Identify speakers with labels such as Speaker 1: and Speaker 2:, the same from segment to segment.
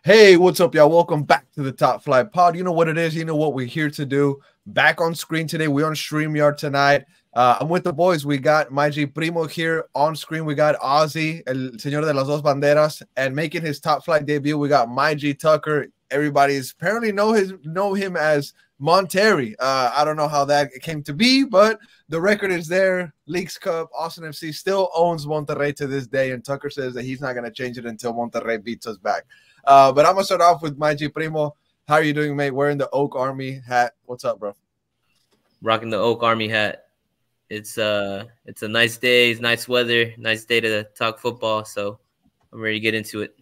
Speaker 1: Hey, what's up, y'all? Welcome back to the Top Flight Pod. You know what it is. You know what we're here to do. Back on screen today. We're on StreamYard tonight. I'm with the boys. We got Ozzy Primo here on screen. We got Ozzy, el señor de las dos banderas, and making his Top Flight debut. We got G Tucker. Everybody's apparently know him as Mon-terry. I don't know how that came to be, but the record is there. Leagues Cup, Austin FC still owns Monterrey to this day, and Tucker says that he's not going to change it until Monterrey beats us back. But I'm going to start off with Ozzy Primo. How are you doing, mate? Wearing the Oak Army hat. What's up, bro?
Speaker 2: Rocking the Oak Army hat. It's a nice day. It's nice weather. Nice day to talk football. So I'm ready to get into it.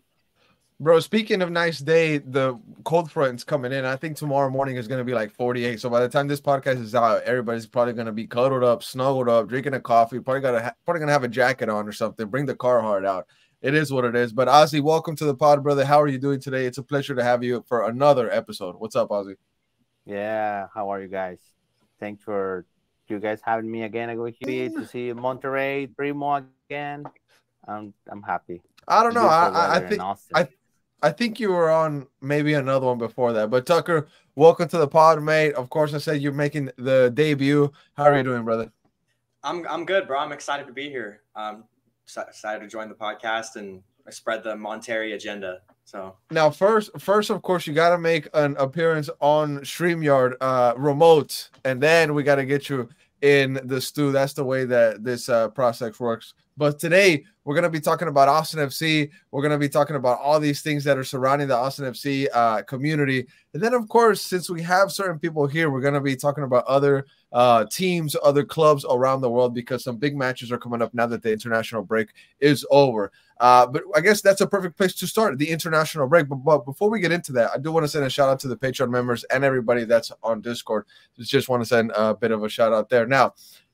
Speaker 1: Bro, speaking of nice day, the cold front's coming in. I think tomorrow morning is going to be like 48. So by the time this podcast is out, everybody's probably going to be cuddled up, snuggled up, drinking a coffee. Probably going to have a jacket on or something. Bring the Carhartt out. It is what it is. But Ozzy, welcome to the pod, brother. How are you doing today? It's a pleasure to have you for another episode. What's up, Ozzy?
Speaker 3: Yeah, how are you guys? Thanks for you guys having me again. I'm happy to see Monterrey, Primo again. I'm happy.
Speaker 1: I don't know. I think you were on maybe another one before that. But Tucker, welcome to the pod, mate. Of course, I said you're making the debut. How are you doing, brother?
Speaker 4: I'm good, bro. I'm excited to be here. Excited to join the podcast and spread the Mon-terry agenda. So
Speaker 1: now, first, of course, you got to make an appearance on StreamYard remote, and then we got to get you in the stew. That's the way that this process works. But today, we're going to be talking about Austin FC. We're going to be talking about all these things that are surrounding the Austin FC community. And then, of course, since we have certain people here, we're going to be talking about other teams, other clubs around the world, because some big matches are coming up now that the international break is over. But I guess that's a perfect place to start, the international break. But before we get into that, I do want to send a shout out to the Patreon members and everybody that's on Discord. Just want to send a bit of a shout out there. Now,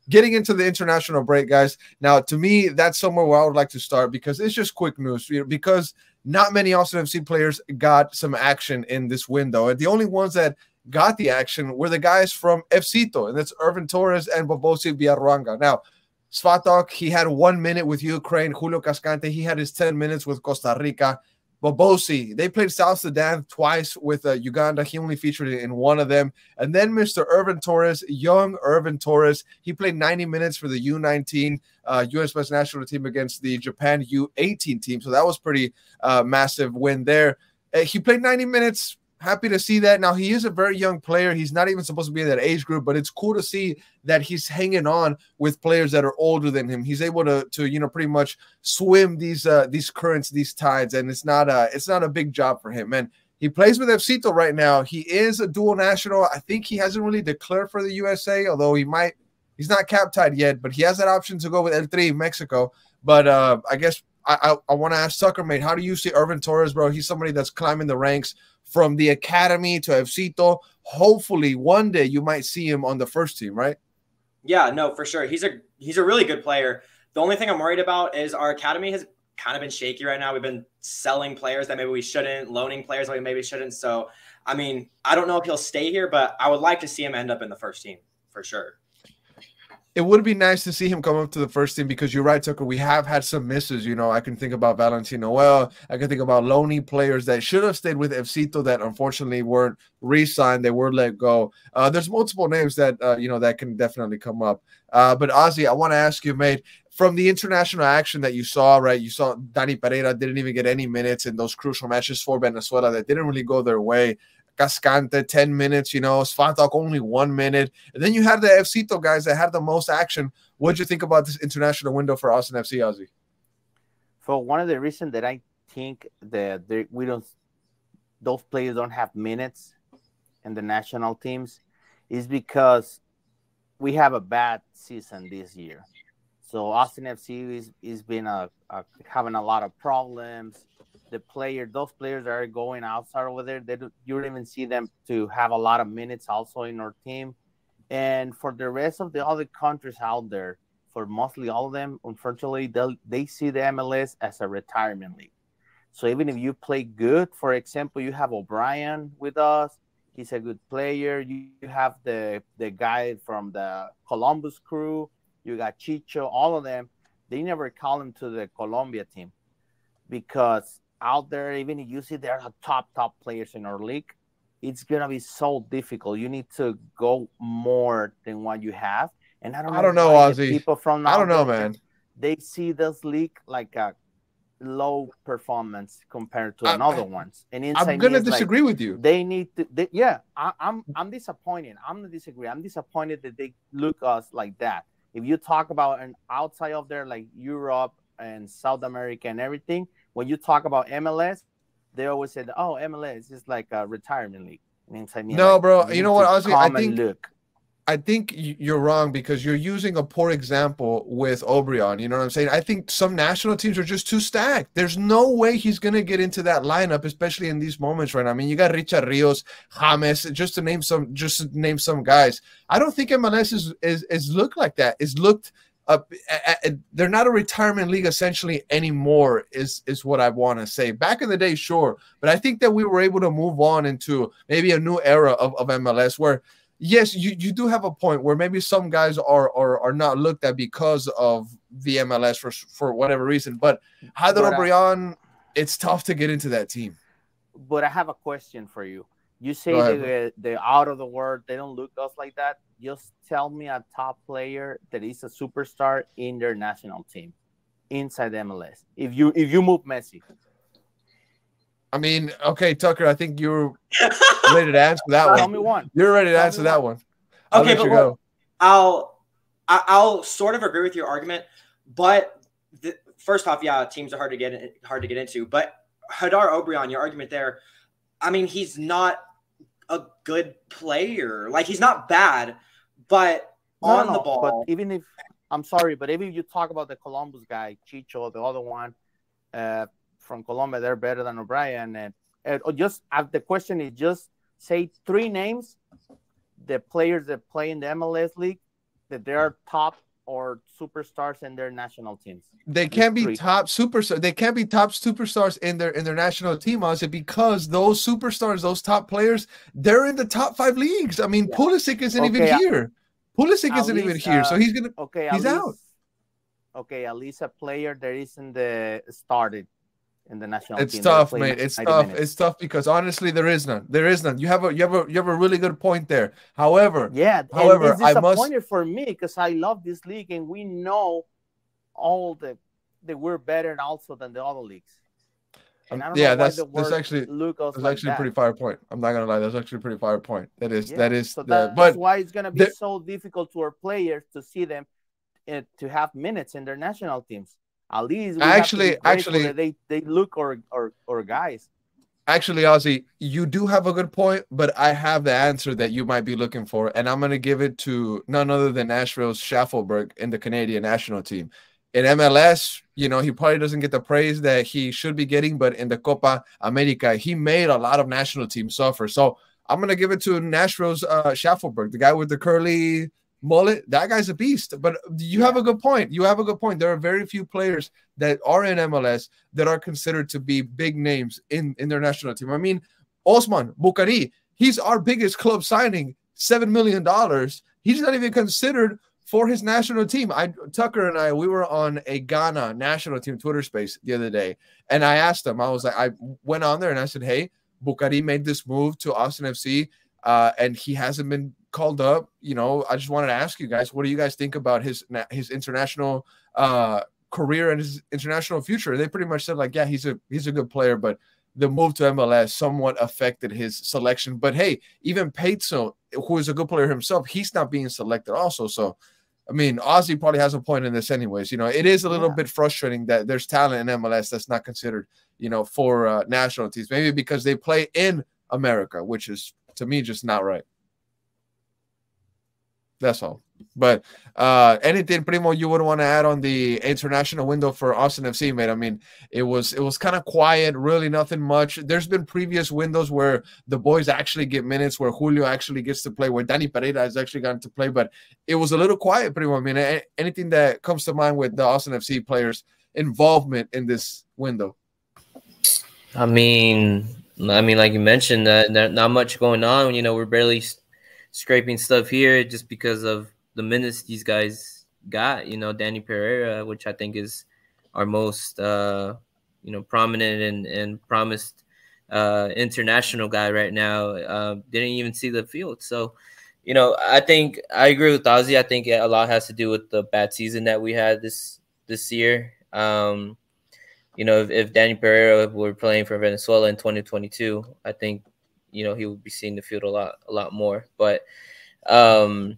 Speaker 1: getting into the international break, guys. Now, to me, that's somewhere where I would like to start because it's just quick news. Because not many Austin FC players got some action in this window. And the only ones that got the action were the guys from FCito, and that's Irvin Torres and Bobosi Villarruanga. Now, Svatok, he had 1 minute with Ukraine. Julio Cascante, he had his 10 minutes with Costa Rica. Bobosi, they played South Sudan twice with Uganda. He only featured in one of them. And then Mr. Irvin Torres, young Irvin Torres, he played 90 minutes for the U19 U.S. men's national team against the Japan U18 team. So that was pretty massive win there. He played 90 minutes. Happy to see that. Now, he is a very young player. He's not even supposed to be in that age group, but it's cool to see that he's hanging on with players that are older than him. He's able to pretty much swim these currents, these tides, and it's not a big job for him. And he plays with FCito right now. He is a dual national. I think he hasn't really declared for the USA, although he's not cap tied yet, but he has that option to go with El Tri, Mexico. But I guess I want to ask Tucker, mate, how do you see Irvin Torres, bro? He's somebody that's climbing the ranks from the academy to FCito. Hopefully, one day you might see him on the first team, right?
Speaker 4: Yeah, no, for sure. He's a really good player. The only thing I'm worried about is our academy has kind of been shaky right now. We've been selling players that maybe we shouldn't, loaning players that we maybe shouldn't. So, I mean, I don't know if he'll stay here, but I would like to see him end up in the first team for sure.
Speaker 1: It would be nice to see him come up to the first team because you're right, Tucker. We have had some misses. I can think about Valentino. Well, I can think about loaney players that should have stayed with FCito that unfortunately weren't re-signed. They were let go. There's multiple names that, that can definitely come up. But Ozzy, I want to ask you, mate, from the international action that you saw, right? You saw Dani Pereira didn't even get any minutes in those crucial matches for Venezuela that didn't really go their way. Cascante, 10 minutes, Svatok only 1 minute. And then you had the FCito guys that had the most action. What did you think about this international window for Austin FC, Ozzy?
Speaker 3: For one of the reasons that I think that those players don't have minutes in the national teams is because we have a bad season this year. So Austin FC is been having a lot of problems. Those players that are going outside over there, you don't even see them to have a lot of minutes also in our team. And for the rest of the other countries out there, for mostly all of them, unfortunately, they see the MLS as a retirement league. So even if you play good, for example, you have O'Brien with us. He's a good player. You have the guy from the Columbus crew. You got Chicho, all of them. They never call him to the Colombia team because out there, even if you see they're the top players in our league, it's gonna be so difficult. You need to go more than what you have. And I don't know why the
Speaker 1: Ozzy.
Speaker 3: people from
Speaker 1: I
Speaker 3: out
Speaker 1: don't know,
Speaker 3: there,
Speaker 1: man.
Speaker 3: they see this league like a low performance compared to another ones. And inside
Speaker 1: I'm gonna
Speaker 3: me
Speaker 1: disagree with you.
Speaker 3: They need to. I'm disappointed. I'm not disagree. I'm disappointed that they look us like that. If you talk about an outside of there like Europe and South America and everything, when you talk about MLS, they always say, "Oh, MLS is like a retirement league." And inside me,
Speaker 1: no,
Speaker 3: like,
Speaker 1: bro. You know what, Ozzy? I think you're wrong because you're using a poor example with Obrian. You know what I'm saying? I think some national teams are just too stacked. There's no way he's going to get into that lineup, especially in these moments right now. I mean, you got Richard Rios, James, just to name some guys. I don't think MLS is looked like that. Is looked up. They're not a retirement league essentially anymore, is what I want to say. Back in the day, sure. But I think that we were able to move on into maybe a new era of MLS where, yes, you do have a point where maybe some guys are not looked at because of the MLS for whatever reason. But Hadro Brian, it's tough to get into that team.
Speaker 3: But I have a question for you. You say they're out of the world, they don't look us like that. Just tell me a top player that is a superstar in their national team inside MLS. If you move Messi.
Speaker 1: I mean, okay, Tucker, I think you're ready to answer that one.
Speaker 3: Tell me one.
Speaker 1: You're ready to answer that one.
Speaker 4: Okay, but go. I'll sort of agree with your argument, but first off, yeah, teams are hard to get into. But Hadar Obrian, your argument there, I mean, he's not a good player. Like, he's not bad, but on the ball.
Speaker 3: But even if I'm sorry, but even if you talk about the Columbus guy, Chicho, the other one, from Colombia, they're better than O'Brien. And just the question is, just say 3 names, the players that play in the MLS league, that they are top or superstars in their national teams.
Speaker 1: They can't be top superstars. They can't be top superstars in their national team, also, because those superstars, those top players, they're in the top 5 leagues. I mean, Pulisic isn't even here. Pulisic isn't even here, so he's gonna. Okay, he's out.
Speaker 3: Okay, at least a player that isn't started in the national team.
Speaker 1: It's tough, mate. It's tough. It's tough because honestly, there is none. There is none. You have a really good point there. However,
Speaker 3: it's disappointing for me because I love this league and we know all that we're better also than the other leagues. And I don't know
Speaker 1: that's
Speaker 3: actually
Speaker 1: a pretty fire point. I'm not gonna lie, that's actually a pretty fire point. That is.
Speaker 3: So that's why it's gonna be so difficult to our players to see them to have minutes in their national teams. At least actually they look or guys.
Speaker 1: Actually, Ozzy, you do have a good point, but I have the answer that you might be looking for, and I'm gonna give it to none other than Nashville's Schaffelberg in the Canadian national team. In MLS, he probably doesn't get the praise that he should be getting, but in the Copa America, he made a lot of national teams suffer. So I'm going to give it to Nashville's Schaffelberg, the guy with the curly mullet. That guy's a beast. But you have a good point. There are very few players that are in MLS that are considered to be big names in their national team. I mean, Osman Bukhari, he's our biggest club signing, $7 million. He's not even considered for his national team. Tucker and I, we were on a Ghana national team Twitter space the other day, and I asked him, I went on there and I said, hey, Bukhari made this move to Austin FC, and he hasn't been called up. I just wanted to ask you guys, what do you guys think about his international career and his international future? They pretty much said, like, yeah, he's a good player, but the move to MLS somewhat affected his selection. But hey, even Peitzo, who is a good player himself, he's not being selected also. So, I mean, Ozzy probably has a point in this anyways. It is a little bit frustrating that there's talent in MLS that's not considered, for national teams. Maybe because they play in America, which is, to me, just not right. That's all. But anything, Primo, you would want to add on the international window for Austin FC, mate? I mean, it was kind of quiet, really nothing much. There's been previous windows where the boys actually get minutes, where Julio actually gets to play, where Danny Pereira has actually gotten to play, but it was a little quiet, Primo. I mean, anything that comes to mind with the Austin FC players' involvement in this window?
Speaker 2: I mean, like you mentioned, not much going on. We're barely scraping stuff here just because of the minutes these guys got. Danny Pereira, which I think is our most prominent and promised international guy right now, didn't even see the field. So, I think I agree with Ozzy. I think a lot has to do with the bad season that we had this year. If Danny Pereira were playing for Venezuela in 2022, I think, he would be seeing the field a lot more. But at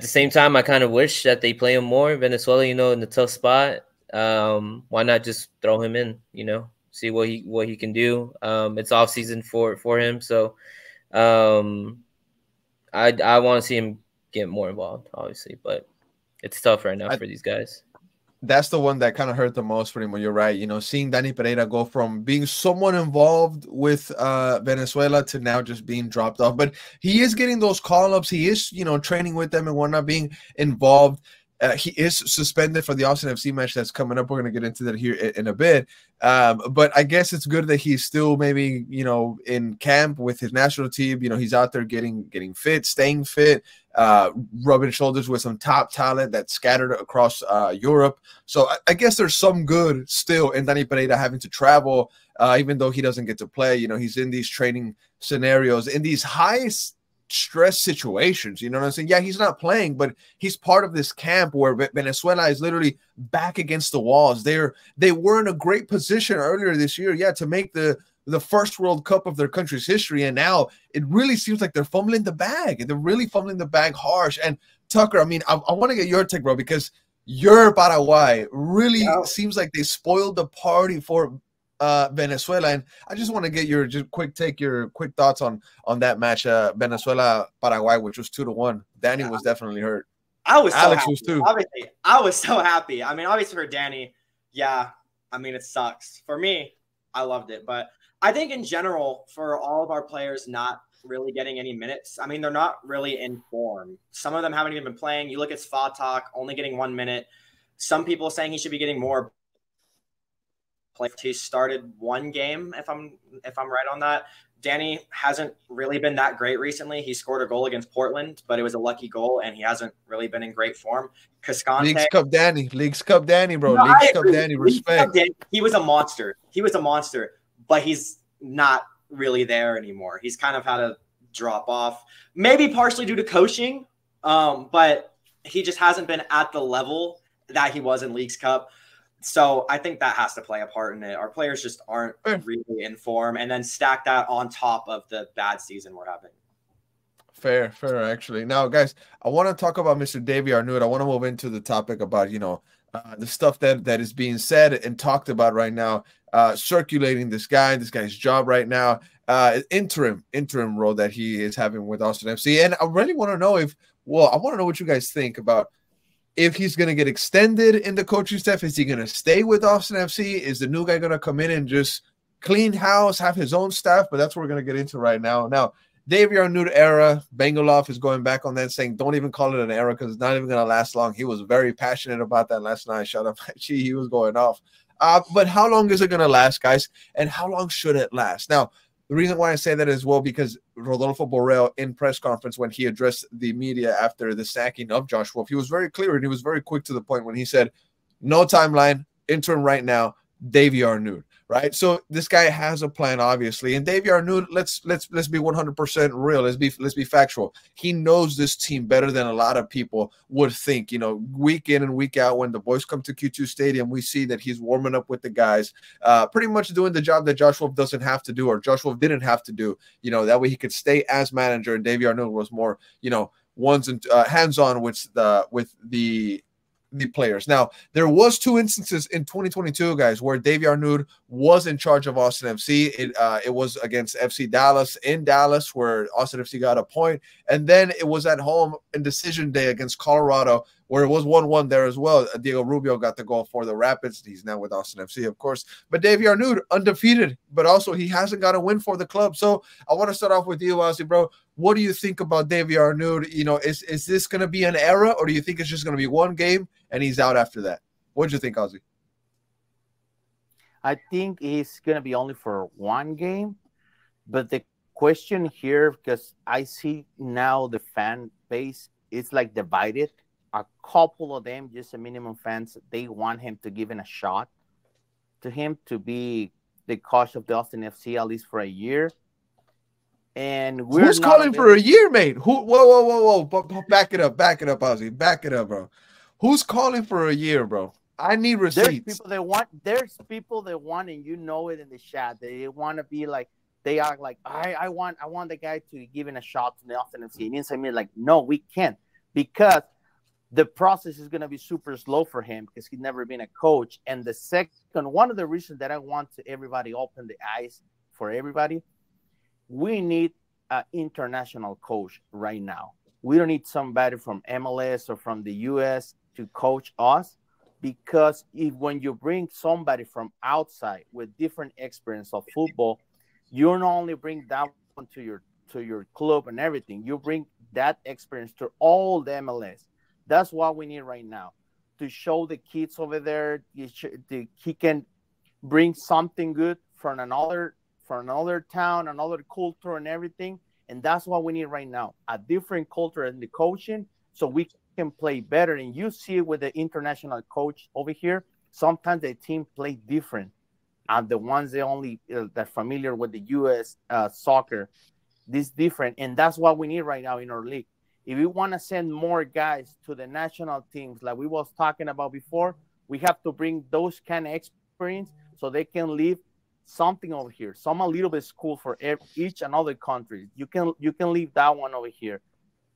Speaker 2: the same time, I kind of wish that they play him more. Venezuela, in the tough spot. Why not just throw him in? See what he can do. It's off season for him, so I want to see him get more involved, obviously, but it's tough right now for these guys.
Speaker 1: That's the one that kind of hurt the most for him. You're right. Seeing Danny Pereira go from being someone involved with Venezuela to now just being dropped off. But he is getting those call-ups. He is, training with them and whatnot, being involved. He is suspended for the Austin FC match that's coming up. We're going to get into that here in a bit. But I guess it's good that he's still maybe, in camp with his national team. He's out there getting fit, staying fit, rubbing shoulders with some top talent that's scattered across Europe. So I guess there's some good still in Danny Pereira having to travel, even though he doesn't get to play. He's in these training scenarios, in these high stress situations. You know what I'm saying? Yeah, he's not playing, but he's part of this camp where Venezuela is literally back against the walls. They were in a great position earlier this year, to make the first World Cup of their country's history, and now it really seems like they're fumbling the bag. They're really fumbling the bag harsh. And Tucker, I want to get your take, bro, because your Paraguay really seems like they spoiled the party for Venezuela, and I just want to get your quick thoughts on that match, Venezuela Paraguay, which was 2-1. Danny was definitely hurt.
Speaker 4: Alex
Speaker 1: was too.
Speaker 4: Obviously, I was so happy. Obviously for Danny, it sucks. For me, I loved it, but I think in general for all of our players not really getting any minutes, they're not really in form. Some of them haven't even been playing. You look at Svatak only getting 1 minute. Some people saying he should be getting more. He started 1 game, if I'm right on that. Danny hasn't really been that great recently. He scored a goal against Portland, but it was a lucky goal, and he hasn't really been in great form. Cascante,
Speaker 1: Leagues Cup Danny, bro. No, Leagues Cup Danny, respect.
Speaker 4: He was a monster, but he's not really there anymore. He's kind of had a drop off, maybe partially due to coaching, but he just hasn't been at the level that he was in Leagues Cup. So I think that has to play a part in it. Our players just aren't really in form, and then stack that on top of the bad season we're having.
Speaker 1: Fair, actually. Now, guys, I want to talk about Mr. Davy Arnaud. I want to move into the topic about, the stuff that is being said and talked about right now, circulating this guy's job right now, interim role that he is having with Austin FC. And I really want to know I want to know what you guys think about if he's going to get extended in the coaching staff. Is he going to stay with Austin FC? Is the new guy going to come in and just clean house, have his own staff? But that's what we're going to get into right now. Now, Davy Arnaud era, Bengalov is going back on that, saying don't even call it an era because it's not even going to last long. He was very passionate about that last night. Shut up. He was going off. But how long is it going to last, guys? And how long should it last? Now, the reason why I say that as well, because Rodolfo Borrell in press conference when he addressed the media after the sacking of Josh Wolf, he was very clear and he was very quick to the point when he said, no timeline, interim right now, Davy Arnaud, right? So this guy has a plan, obviously. And Davy Arnaud, let's be 100% real. Let's be factual. He knows this team better than a lot of people would think. Week in and week out, when the boys come to Q2 Stadium, we see that he's warming up with the guys, pretty much doing the job that Josh Wolf doesn't have to do, or Josh Wolf didn't have to do. That way he could stay as manager, and Davy Arnaud was more, ones and hands-on with the players. Now, there was 2 instances in 2022, guys, where Davy Arnaud was in charge of Austin FC. It was against FC Dallas in Dallas, where Austin FC got a point, and then it was at home in decision day against Colorado, where it was 1-1 there as well. Diego Rubio got the goal for the Rapids. He's now with Austin FC, of course. But Davy Arnaud, undefeated, but also he hasn't got a win for the club. So I want to start off with you, Ozzy, bro. What do you think about Davy Arnaud? Is this going to be an era, or do you think it's just going to be 1 game and he's out after that? What do you think, Ozzy?
Speaker 3: I think it's going to be only for 1 game. But the question here, because I see now the fan base, it's like divided. a couple of them, just a minimum fans, they want him to give in a shot to him to be the coach of the Austin FC at least for a year. And
Speaker 1: who's calling for a year, mate? Who? Whoa! Back it up, Ozzy. Back it up, bro. Who's calling for a year, bro? I need receipts.
Speaker 3: There's people that want, and you know it in the chat. They want to be like, they are like, I want the guy to give in a shot to the Austin FC. And inside me, like, no, we can't, because the process is going to be super slow for him because he's never been a coach. And the second, one of the reasons that I want to everybody open the eyes for everybody, we need an international coach right now. We don't need somebody from MLS or from the US to coach us, because when you bring somebody from outside with different experience of football, you don't only bring that one to your club and everything. You bring that experience to all the MLS. That's what we need right now, to show the kids over there he can bring something good from another town, another culture and everything. And that's what we need right now, a different culture in the coaching, so we can play better. And you see it with the international coach over here, sometimes the team play different. And the ones that familiar with the U.S. Soccer, this different. And that's what we need right now in our league. If we want to send more guys to the national teams, like we was talking about before, we have to bring those kind of experience so they can leave something over here, some a little bit school for each and other country. You can leave that one over here.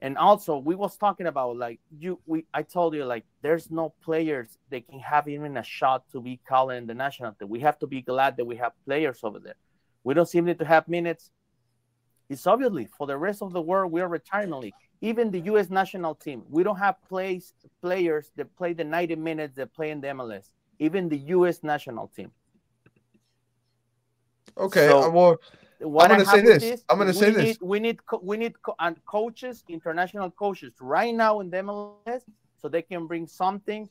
Speaker 3: And also, we was talking about like I told you, like, there's no players that can have even a shot to be called in the national team. We have to be glad that we have players over there. We don't seem to have minutes. It's obviously for the rest of the world, we are retirement league. Even the U.S. national team, we don't have players that play the 90 minutes that play in the MLS. Even the U.S. national team.
Speaker 1: Okay,
Speaker 3: so,
Speaker 1: well, I'm going to say this.
Speaker 3: We need coaches, international coaches right now in the MLS, so they can bring something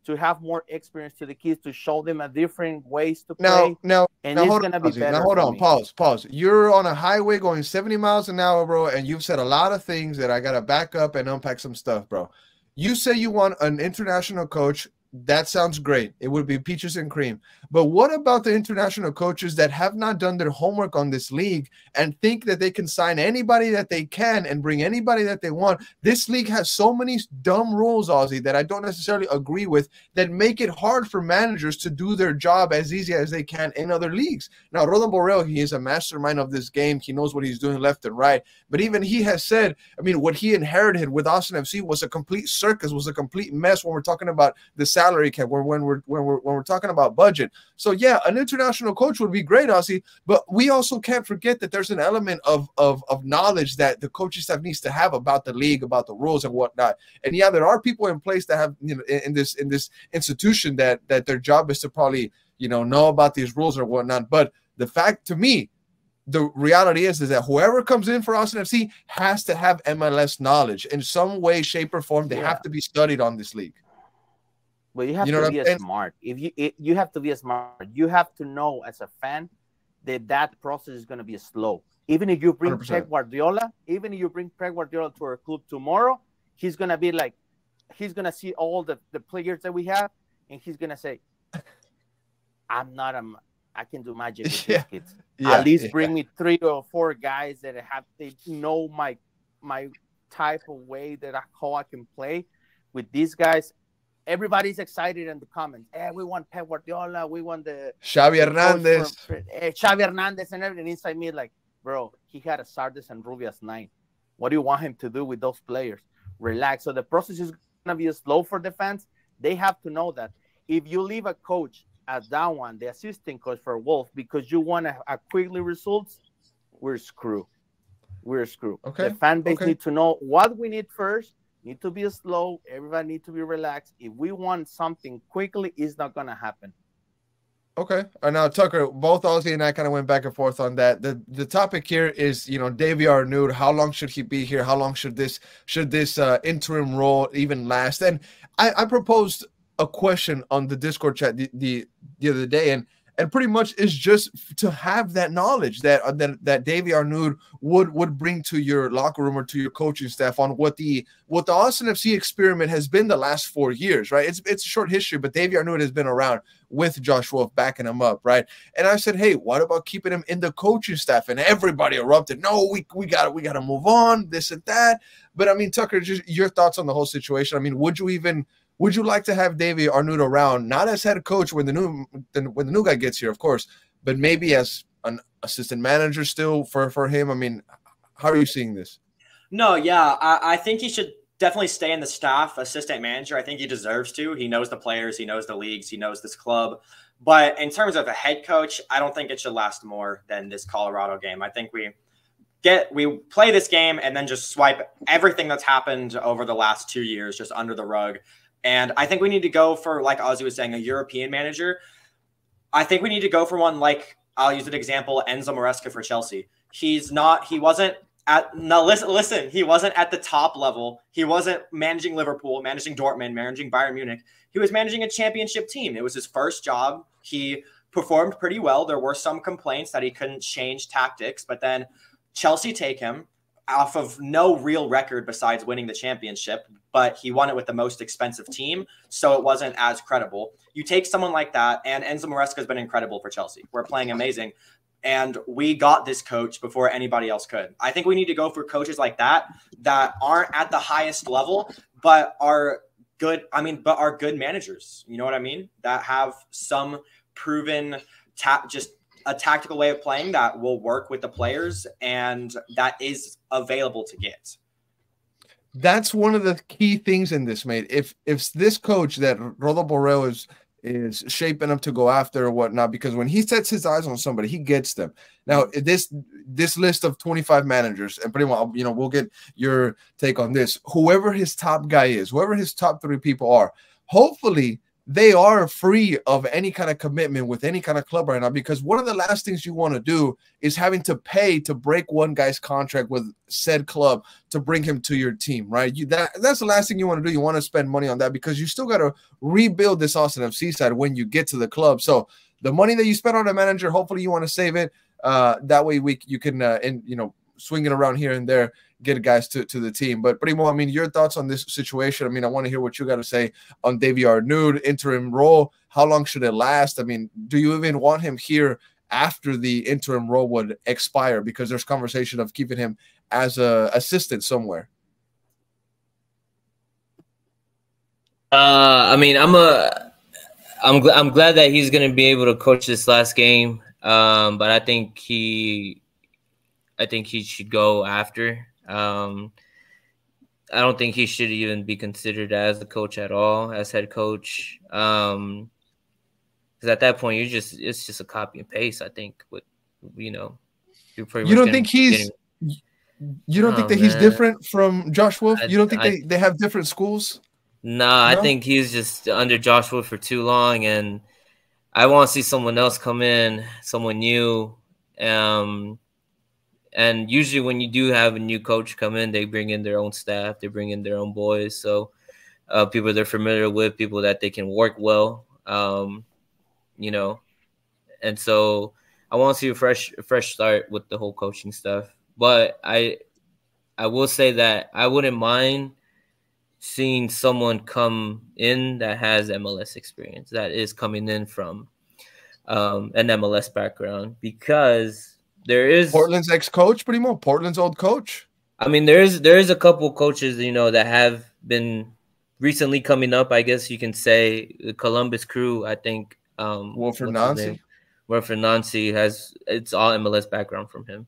Speaker 3: to have more experience to the kids, to show them a different ways to play.
Speaker 1: Now,
Speaker 3: it's going to be better.
Speaker 1: Now, hold on. Pause. You're on a highway going 70 miles an hour, bro, and you've said a lot of things that I got to back up and unpack some stuff, bro. You say you want an international coach. That sounds great. It would be peaches and cream. But what about the international coaches that have not done their homework on this league and think that they can sign anybody that they can and bring anybody that they want? This league has so many dumb rules, Ozzy, that I don't necessarily agree with, that make it hard for managers to do their job as easy as they can in other leagues. Now, Rodan Borrell, he is a mastermind of this game. He knows what he's doing left and right. But even he has said, I mean, what he inherited with Austin FC was a complete circus, was a complete mess when we're talking about the salary cap, when we're talking about budget. So yeah, an international coach would be great, Ozzy, but we also can't forget that there's an element of knowledge that the coaching staff needs to have about the league, about the rules and whatnot. And yeah, there are people in place that have, you know, in this institution that their job is to probably, you know about these rules or whatnot. But the fact, to me, the reality is that whoever comes in for Austin FC has to have MLS knowledge in some way, shape, or form. They have to be studied on this league.
Speaker 3: But you have to be smart. You have to be smart. You have to know as a fan that process is going to be slow. Even if you bring 100%. Pep Guardiola to our club tomorrow, he's going to be like, he's going to see all the players that we have, and he's going to say, I can do magic with these kids. At least bring me 3 or 4 guys that they know my type of way how I can play with these guys. Everybody's excited in the comments. We want Pep Guardiola. We want the
Speaker 1: Xavi Hernandez.
Speaker 3: Xavi Hernandez and everything. Inside me, like, bro, he had a Sardes and Rubias 9. What do you want him to do with those players? Relax. So the process is going to be slow for the fans. They have to know that if you leave a coach at that one, the assistant coach for Wolf, because you want a quickly results, we're screwed. Okay. The fan base need to know what we need first. Need to be slow. Everybody need to be relaxed. If we want something quickly, it's not going to happen.
Speaker 1: Okay. Now, Tucker, both Ozzy and I kind of went back and forth on that. The topic here is, Davy Arnaud. How long should he be here? How long should this interim role even last? And I proposed a question on the Discord chat the other day, and pretty much is just to have that knowledge that Davy Arnaud would bring to your locker room or to your coaching staff on what the Austin FC experiment has been the last 4 years, right? It's a short history, but Davy Arnaud has been around with Josh Wolf backing him up, right? And I said, hey, what about keeping him in the coaching staff? And everybody erupted. No, we gotta move on, this and that. But I mean, Tucker, just your thoughts on the whole situation. I mean, would you like to have Davy Arnaud around, not as head coach when the new guy gets here, of course, but maybe as an assistant manager still for him? I mean, how are you seeing this?
Speaker 4: No, yeah, I think he should definitely stay in the staff, assistant manager. I think he deserves to. He knows the players, he knows the leagues, he knows this club. But in terms of a head coach, I don't think it should last more than this Colorado game. I think we play this game and then just swipe everything that's happened over the last 2 years just under the rug. And I think we need to go for, like Ozzy was saying, a European manager. I think we need to go for one like, I'll use an example, Enzo Maresca for Chelsea. He wasn't at the top level. He wasn't managing Liverpool, managing Dortmund, managing Bayern Munich. He was managing a championship team. It was his first job. He performed pretty well. There were some complaints that he couldn't change tactics, but then Chelsea take him off of no real record besides winning the championship, but he won it with the most expensive team, so it wasn't as credible. You take someone like that, and Enzo Maresca has been incredible for Chelsea. We're playing amazing, and we got this coach before anybody else could. I think we need to go for coaches like that aren't at the highest level, but are good. But are good managers. You know what I mean? That have some proven just a tactical way of playing that will work with the players and that is available to get.
Speaker 1: That's one of the key things in this, mate. If this coach that Rodo Borrell is shaping up to go after or whatnot, because when he sets his eyes on somebody, he gets them. Now, this list of 25 managers, and pretty much, we'll get your take on this. Whoever his top guy is, whoever his top 3 people are, hopefully they are free of any kind of commitment with any kind of club right now, because one of the last things you want to do is having to pay to break one guy's contract with said club to bring him to your team, right? That's the last thing you want to do. You want to spend money on that because you still got to rebuild this Austin FC side when you get to the club. So the money that you spend on a manager, hopefully you want to save it. That way you can swing it around here and there, get guys to the team. But Primo, I mean, your thoughts on this situation? I mean, I want to hear what you got to say on Davy Arnaud, interim role. How long should it last? I mean, do you even want him here after the interim role would expire? Because there's conversation of keeping him as a assistant somewhere.
Speaker 2: I mean, I'm glad that he's going to be able to coach this last game. But I think he should go after. I don't think he should even be considered as the coach at all, as head coach. Because at that point, it's just a copy and paste. I think you don't think
Speaker 1: he's different from Josh Wolf? You don't think they have different schools?
Speaker 2: No, I think he's just under Josh Wolf for too long, and I want to see someone else come in, someone new. And usually when you do have a new coach come in, they bring in their own staff, they bring in their own boys. So people they're familiar with, people that they can work well, and so I want to see a fresh start with the whole coaching stuff. But I will say that I wouldn't mind seeing someone come in that has MLS experience, that is coming in from an MLS background, because there is
Speaker 1: Portland's ex-coach, Primo, Portland's old coach.
Speaker 2: I mean, there is a couple coaches, that have been recently coming up, I guess you can say. The Columbus Crew, I think.
Speaker 1: Wilfred Nancy.
Speaker 2: Wilfred Nancy it's all MLS background from him.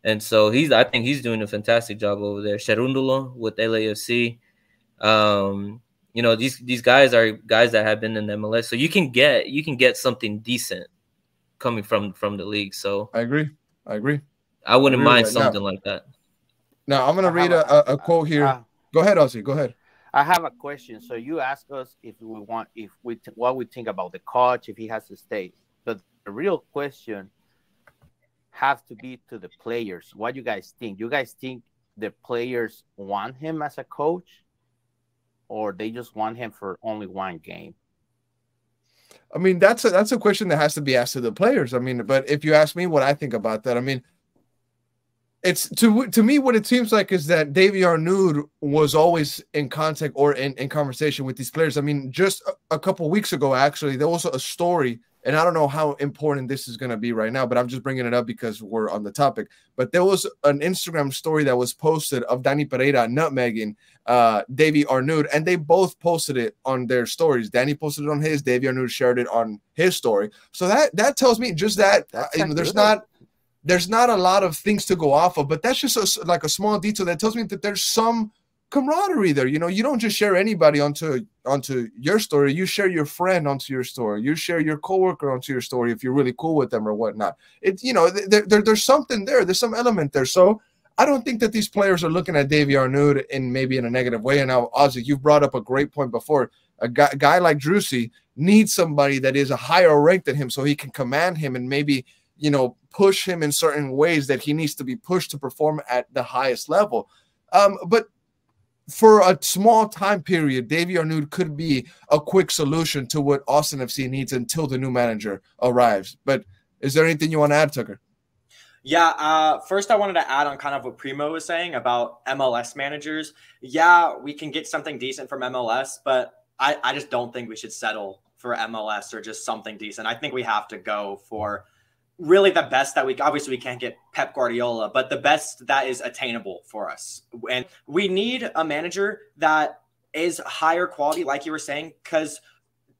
Speaker 2: And so I think he's doing a fantastic job over there. Cherundolo with LAFC. These guys are guys that have been in MLS. So you can get something decent coming from the league. So
Speaker 1: I agree.
Speaker 2: I wouldn't mind something like that.
Speaker 1: Now I'm gonna read a quote here. Go ahead, Ozzy. Go ahead.
Speaker 3: I have a question. So you ask us what we think about the coach, if he has to stay. But the real question has to be to the players. What you guys think? You guys think the players want him as a coach, or they just want him for only one game?
Speaker 1: I mean, that's a question that has to be asked to the players. I mean, but if you ask me what I think about that, I mean, it's to me what it seems like is that Davy Arnaud was always in contact or in conversation with these players. I mean, just a couple weeks ago, actually, there was a story, and I don't know how important this is going to be right now, but I'm just bringing it up because we're on the topic. But there was an Instagram story that was posted of Danny Pereira nutmegging Davy Arnaud, and they both posted it on their stories. Danny posted it on his, Davy Arnaud shared it on his story. So that tells me just that there's not a lot of things to go off of, but that's just like a small detail that tells me that there's some camaraderie there. You know, you don't just share anybody onto your story. You share your friend onto your story. You share your coworker onto your story if you're really cool with them or whatnot. It, you know, there's something there. There's some element there. So I don't think that these players are looking at Davy Arnaud in maybe in a negative way. And now, Ozzy, you've brought up a great point before. A guy like Drusy needs somebody that is a higher rank than him so he can command him and maybe, you know, push him in certain ways that he needs to be pushed to perform at the highest level. But for a small time period, Davy Arnaud could be a quick solution to what Austin FC needs until the new manager arrives. But is there anything you want to add, Tucker?
Speaker 4: Yeah, first I wanted to add on kind of what Primo was saying about MLS managers. Yeah, we can get something decent from MLS, but I just don't think we should settle for MLS or just something decent. I think we have to go for really the best that obviously we can't get Pep Guardiola, but the best that is attainable for us. And we need a manager that is higher quality, like you were saying, because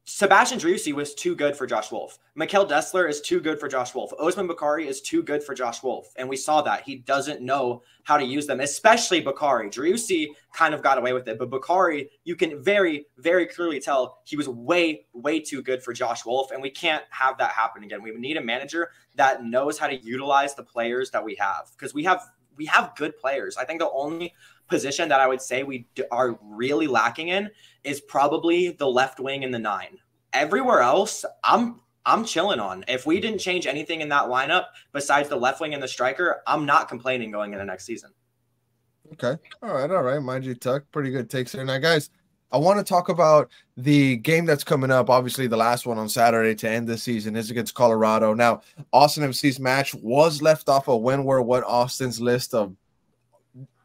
Speaker 4: Sebastian Driussi was too good for Josh Wolf. Mikel Dessler is too good for Josh Wolf. Osman Bakari is too good for Josh Wolf. And we saw that. He doesn't know how to use them, especially Bakari. Driussi kind of got away with it. But Bakari, you can very, very clearly tell he was way, way too good for Josh Wolf. And we can't have that happen again. We need a manager that knows how to utilize the players that we have. Because we have good players. I think the only position that I would say we are really lacking in is probably the left wing and the 9. Everywhere else, I'm chilling on. If we didn't change anything in that lineup besides the left wing and the striker, I'm not complaining going into next season.
Speaker 1: Okay. All right. Mind you, Tuck. Pretty good takes here. Now, guys, I want to talk about the game that's coming up. Obviously, the last one on Saturday to end the season is against Colorado. Now, Austin FC's match was left off of when were what Austin's list of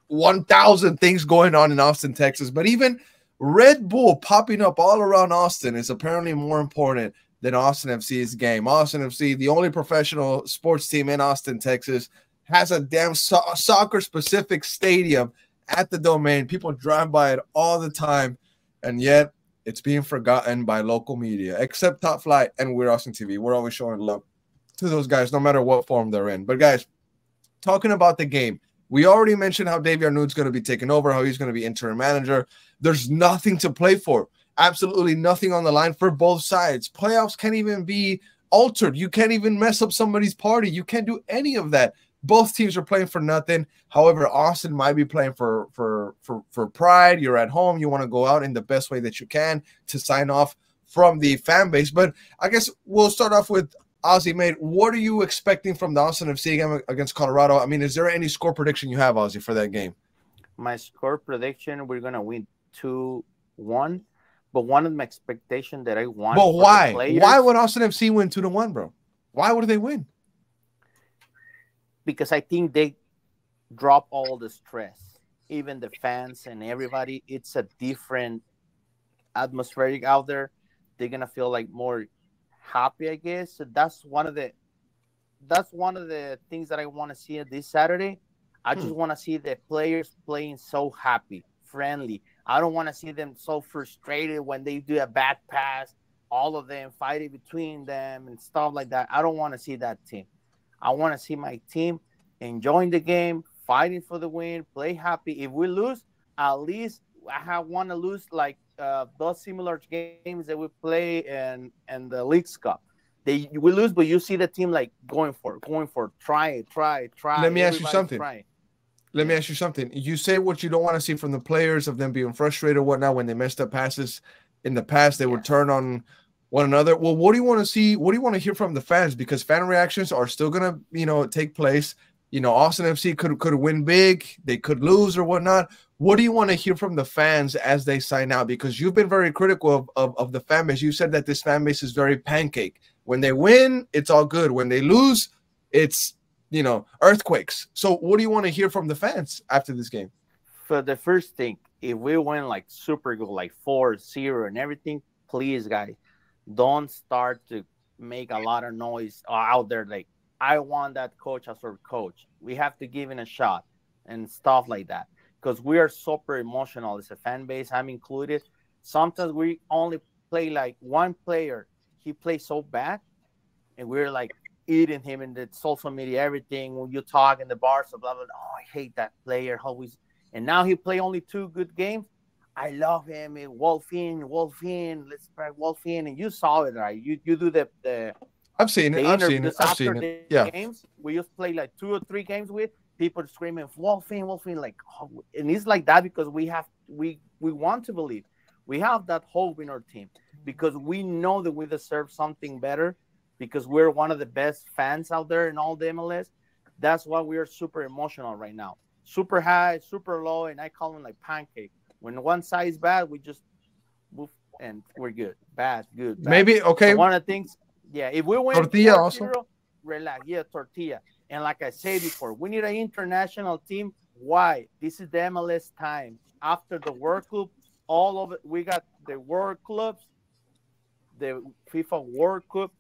Speaker 1: 1,000 things going on in Austin, Texas. But even Red Bull popping up all around Austin is apparently more important than Austin FC's game. Austin FC, the only professional sports team in Austin, Texas, has a damn soccer-specific stadium at the Domain. People drive by it all the time, and yet it's being forgotten by local media, except Top Flight and We're Austin TV. We're always showing love to those guys, no matter what form they're in. But, guys, talking about the game, we already mentioned how Davy Arnaud's going to be taking over, how he's going to be interim manager. There's nothing to play for. Absolutely nothing on the line for both sides. Playoffs can't even be altered. You can't even mess up somebody's party. You can't do any of that. Both teams are playing for nothing. However, Austin might be playing for pride. You're at home. You want to go out in the best way that you can to sign off from the fan base. But I guess we'll start off with Ozzy, mate. What are you expecting from the Austin FC game against Colorado? I mean, is there any score prediction you have, Ozzy, for that game?
Speaker 3: My score prediction, we're going to win 2-1. But one of my expectations that I want.
Speaker 1: But why? Why would Austin FC win 2-1, bro? Why would they win?
Speaker 3: Because I think they drop all the stress. Even the fans and everybody, it's a different atmospheric out there. They're gonna feel like more happy, I guess. So that's one of the things that I want to see this Saturday. I just want to see the players playing so happy, friendly. I don't want to see them so frustrated when they do a bad pass, all of them fighting between them and stuff like that. I don't want to see that team. I want to see my team enjoying the game, fighting for the win, play happy. If we lose, at least I want to lose like those similar games that we play in the Leagues Cup. We lose, but you see the team like going for it, try.
Speaker 1: Let me ask you something. Let me ask you something. You say what you don't want to see from the players, of them being frustrated or whatnot when they messed up passes in the past. They would turn on one another. Well, what do you want to see? What do you want to hear from the fans? Because fan reactions are still going to, take place. Austin FC could win big. They could lose or whatnot. what do you want to hear from the fans as they sign out? Because you've been very critical of the fan base. You said that this fan base is very pancake. When they win, it's all good. When they lose, it's, you know, earthquakes. So what do you want to hear from the fans after this game?
Speaker 3: For the first thing, if we win like super good, like 4-0 and everything, please, guys, don't start to make a lot of noise out there. Like, I want that coach as our coach. We have to give him a shot and stuff like that. Because we are super emotional as a fan base, I'm included. Sometimes we only play like one player. He plays so bad, and we're like eating him in the social media, everything. When you talk in the bars, so blah, blah, blah. Oh, I hate that player. And now he play only 2 good games. I love him. Wolf in. Let's try Wolf in. And you saw it, right? You do the
Speaker 1: I've seen it. I've seen it. Yeah.
Speaker 3: Games, we just play like 2 or 3 games with people screaming Wolf in, like, oh, and it's like that because we want to believe. We have that hope in our team because we know that we deserve something better because we're one of the best fans out there in all the MLS. That's why we are super emotional right now. Super high, super low, and I call them like pancake. When one side is bad, we just move and we're good. Bad, good, bad.
Speaker 1: Maybe, okay.
Speaker 3: So one of the things, yeah, if we win
Speaker 1: tortilla also.
Speaker 3: Relax, yeah, tortilla. And like I said before, we need an international team. Why? This is the MLS time. After the World Cup, all of it, we got the World Clubs, the FIFA World Cup.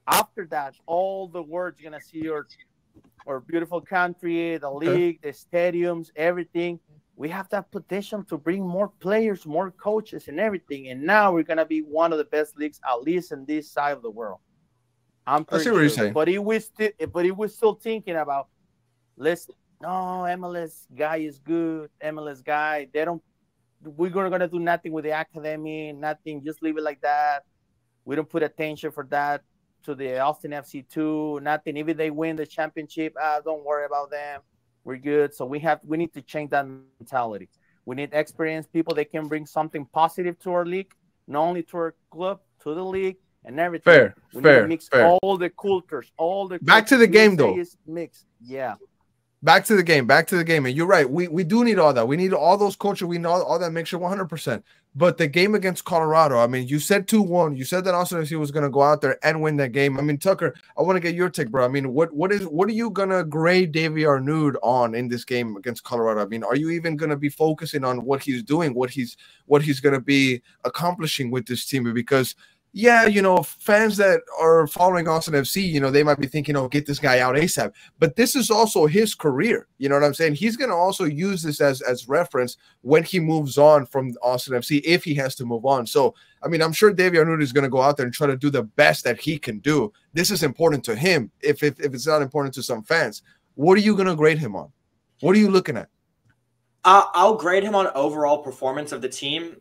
Speaker 3: After that, all the world's going to see our beautiful country, the league, the stadiums, everything. We have that potential to bring more players, more coaches, and everything. And now we're going to be one of the best leagues, at least in this side of the world. I'm pretty sure. What you're saying. But he was still thinking about, MLS guy is good. MLS guy, we're gonna do nothing with the academy, nothing. Just leave it like that. We don't put attention for that to the Austin FC2, nothing. Even they win the championship, don't worry about them. We're good. So we need to change that mentality. We need experienced people that can bring something positive to our league, not only to our club, to the league. And everything. We need to mix all the cultures,
Speaker 1: back to the game though.
Speaker 3: Mixed. Yeah.
Speaker 1: Back to the game. And you're right. We do need all that. We need all those cultures. We need all that mixture 100%. But the game against Colorado, I mean, you said 2-1. You said that Austin FC was going to go out there and win that game. I mean, Tucker, I want to get your take, bro. I mean, what are you going to grade Davy Arnaud on in this game against Colorado? I mean, are you even going to be focusing on what he's doing, what he's going to be accomplishing with this team? Because yeah, you know, fans that are following Austin FC, you know, they might be thinking, oh, get this guy out ASAP. But this is also his career. You know what I'm saying? He's going to also use this as reference when he moves on from Austin FC, if he has to move on. So, I mean, I'm sure Davy Arnaud is going to go out there and try to do the best that he can do. This is important to him if it's not important to some fans. What are you going to grade him on? What are you looking at?
Speaker 4: I'll grade him on overall performance of the team.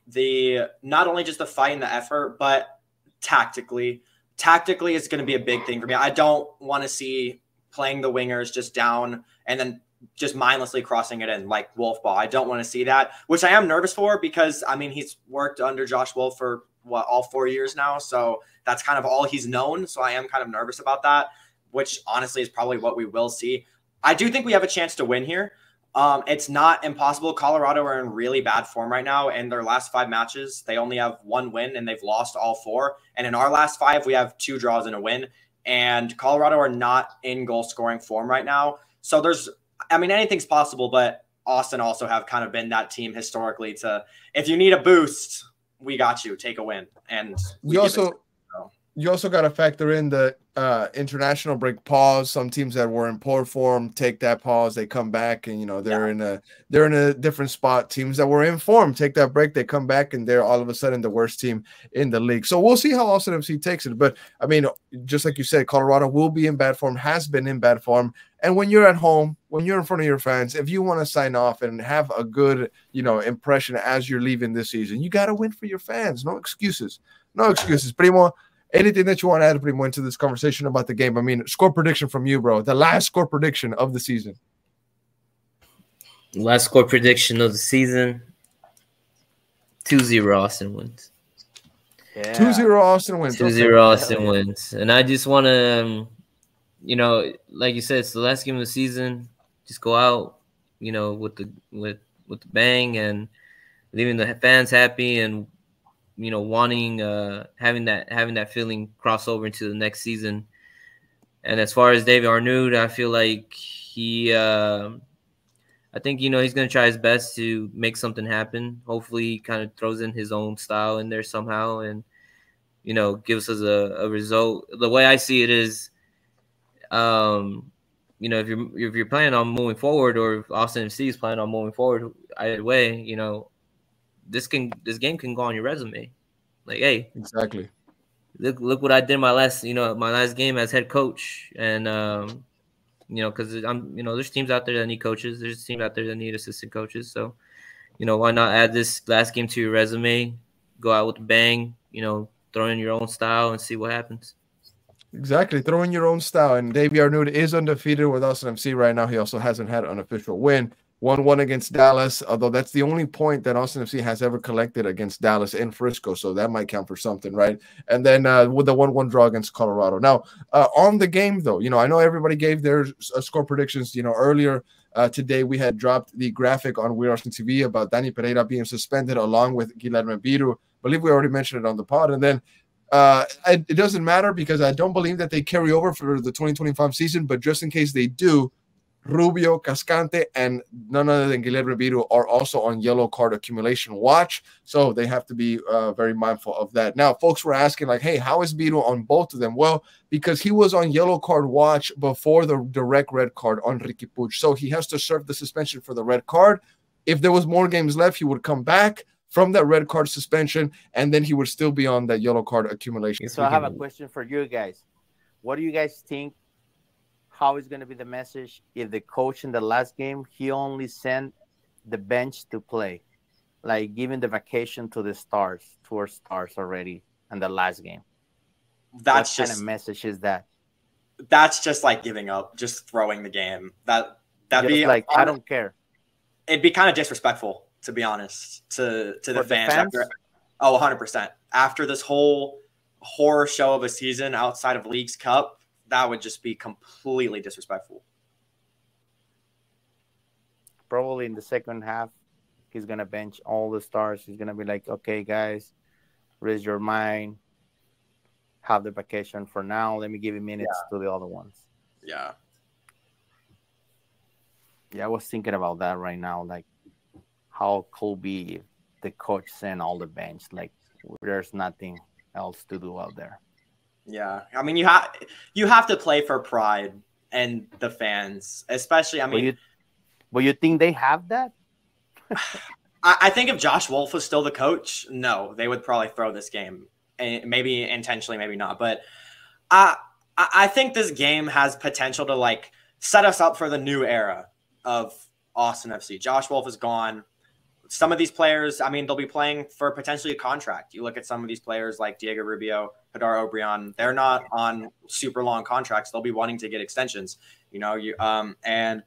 Speaker 4: Not only just the fight and the effort, but tactically is going to be a big thing for me. I don't want to see playing the wingers just down and then just mindlessly crossing it in like Wolf ball. I don't want to see that, which I am nervous for because, I mean, he's worked under Josh Wolf for all 4 years now. So that's kind of all he's known. So I am kind of nervous about that, which honestly is probably what we will see. I do think we have a chance to win here. It's not impossible. Colorado are in really bad form right now. In their last 5 matches, they only have 1 win and they've lost all 4. And in our last 5, we have 2 draws and a win. And Colorado are not in goal scoring form right now. So anything's possible, but Austin also have kind of been that team historically if you need a boost, we got you, take a win. And
Speaker 1: you also got to factor in the international break pause. Some teams that were in poor form take that pause, they come back, and you know they're in a different spot. Teams that were in form take that break, they come back, and they're all of a sudden the worst team in the league. So we'll see how Austin FC takes it. But I mean, just like you said, Colorado will be in bad form, has been in bad form. And when you're at home, when you're in front of your fans, if you want to sign off and have a good, you know, impression as you're leaving this season, you got to win for your fans. No excuses. Primo, anything that you want to add, Primo, into this conversation about the game? I mean, score prediction from you, bro. The last score prediction of the season.
Speaker 2: Last score prediction of the season, 2-0 Austin wins.
Speaker 1: Yeah. 2-0 Austin wins.
Speaker 2: 2-0 Austin wins. And I just want to, you know, like you said, it's the last game of the season. Just go out, you know, with with the bang and leaving the fans happy and wanting having that feeling cross over into the next season. And as far as Davy Arnaud, I feel like I think he's going to try his best to make something happen. Hopefully, he kind of throws in his own style in there somehow, and gives us a result. The way I see it is, if you're planning on moving forward, or if Austin FC is planning on moving forward, either way, this game can go on your resume. Like, hey,
Speaker 1: exactly.
Speaker 2: Look what I did my last game as head coach, and because there's teams out there that need coaches. There's teams out there that need assistant coaches. So, why not add this last game to your resume? Go out with a bang. Throw in your own style and see what happens.
Speaker 1: Exactly. Throw in your own style. And Davy Arnaud is undefeated with Austin FC right now. He also hasn't had an official win. 1-1 against Dallas, although that's the only point that Austin FC has ever collected against Dallas in Frisco, so that might count for something, right? And then with the 1-1 draw against Colorado. Now, on the game, though, I know everybody gave their score predictions. Earlier today we had dropped the graphic on We Are Arsenal TV about Danny Pereira being suspended along with Guilherme Biru. I believe we already mentioned it on the pod. And then it doesn't matter because I don't believe that they carry over for the 2025 season, but just in case they do, Rubio, Cascante, and none other than Guilherme Biru are also on yellow card accumulation watch, so they have to be very mindful of that. Now, folks were asking, like, hey, how is Biru on both of them? Well, because he was on yellow card watch before the direct red card on Ricky Puig, so he has to serve the suspension for the red card. If there was more games left, he would come back from that red card suspension, and then he would still be on that yellow card accumulation.
Speaker 3: So I have a question for you guys. What do you guys think? How is going to be the message if the coach in the last game, he only sent the bench to play, like giving the vacation to the stars, to our stars already in the last game?
Speaker 4: That's
Speaker 3: what kind of message is that?
Speaker 4: That's just like giving up, just throwing the game. That'd be
Speaker 3: like, I don't care.
Speaker 4: It'd be kind of disrespectful, to be honest, to the fans. After, 100%. After this whole horror show of a season outside of Leagues Cup, that would just be completely disrespectful.
Speaker 3: Probably in the second half, he's going to bench all the stars. He's going to be like, okay, guys, raise your mind. Have the vacation for now. Let me give you minutes to the other ones.
Speaker 4: Yeah.
Speaker 3: Yeah, I was thinking about that right now. Like, how could be if the coach sent all the bench? Like, there's nothing else to do out there.
Speaker 4: Yeah, I mean, you have to play for pride and the fans, especially. I mean,
Speaker 3: but you think they have that?
Speaker 4: I think if Josh Wolf was still the coach, no, they would probably throw this game, and maybe intentionally, maybe not. But I think this game has potential to like set us up for the new era of Austin FC. Josh Wolf is gone. Some of these players, I mean, they'll be playing for potentially a contract. You look at some of these players like Diego Rubio, Hadar O'Brien, they're not on super long contracts. They'll be wanting to get extensions, and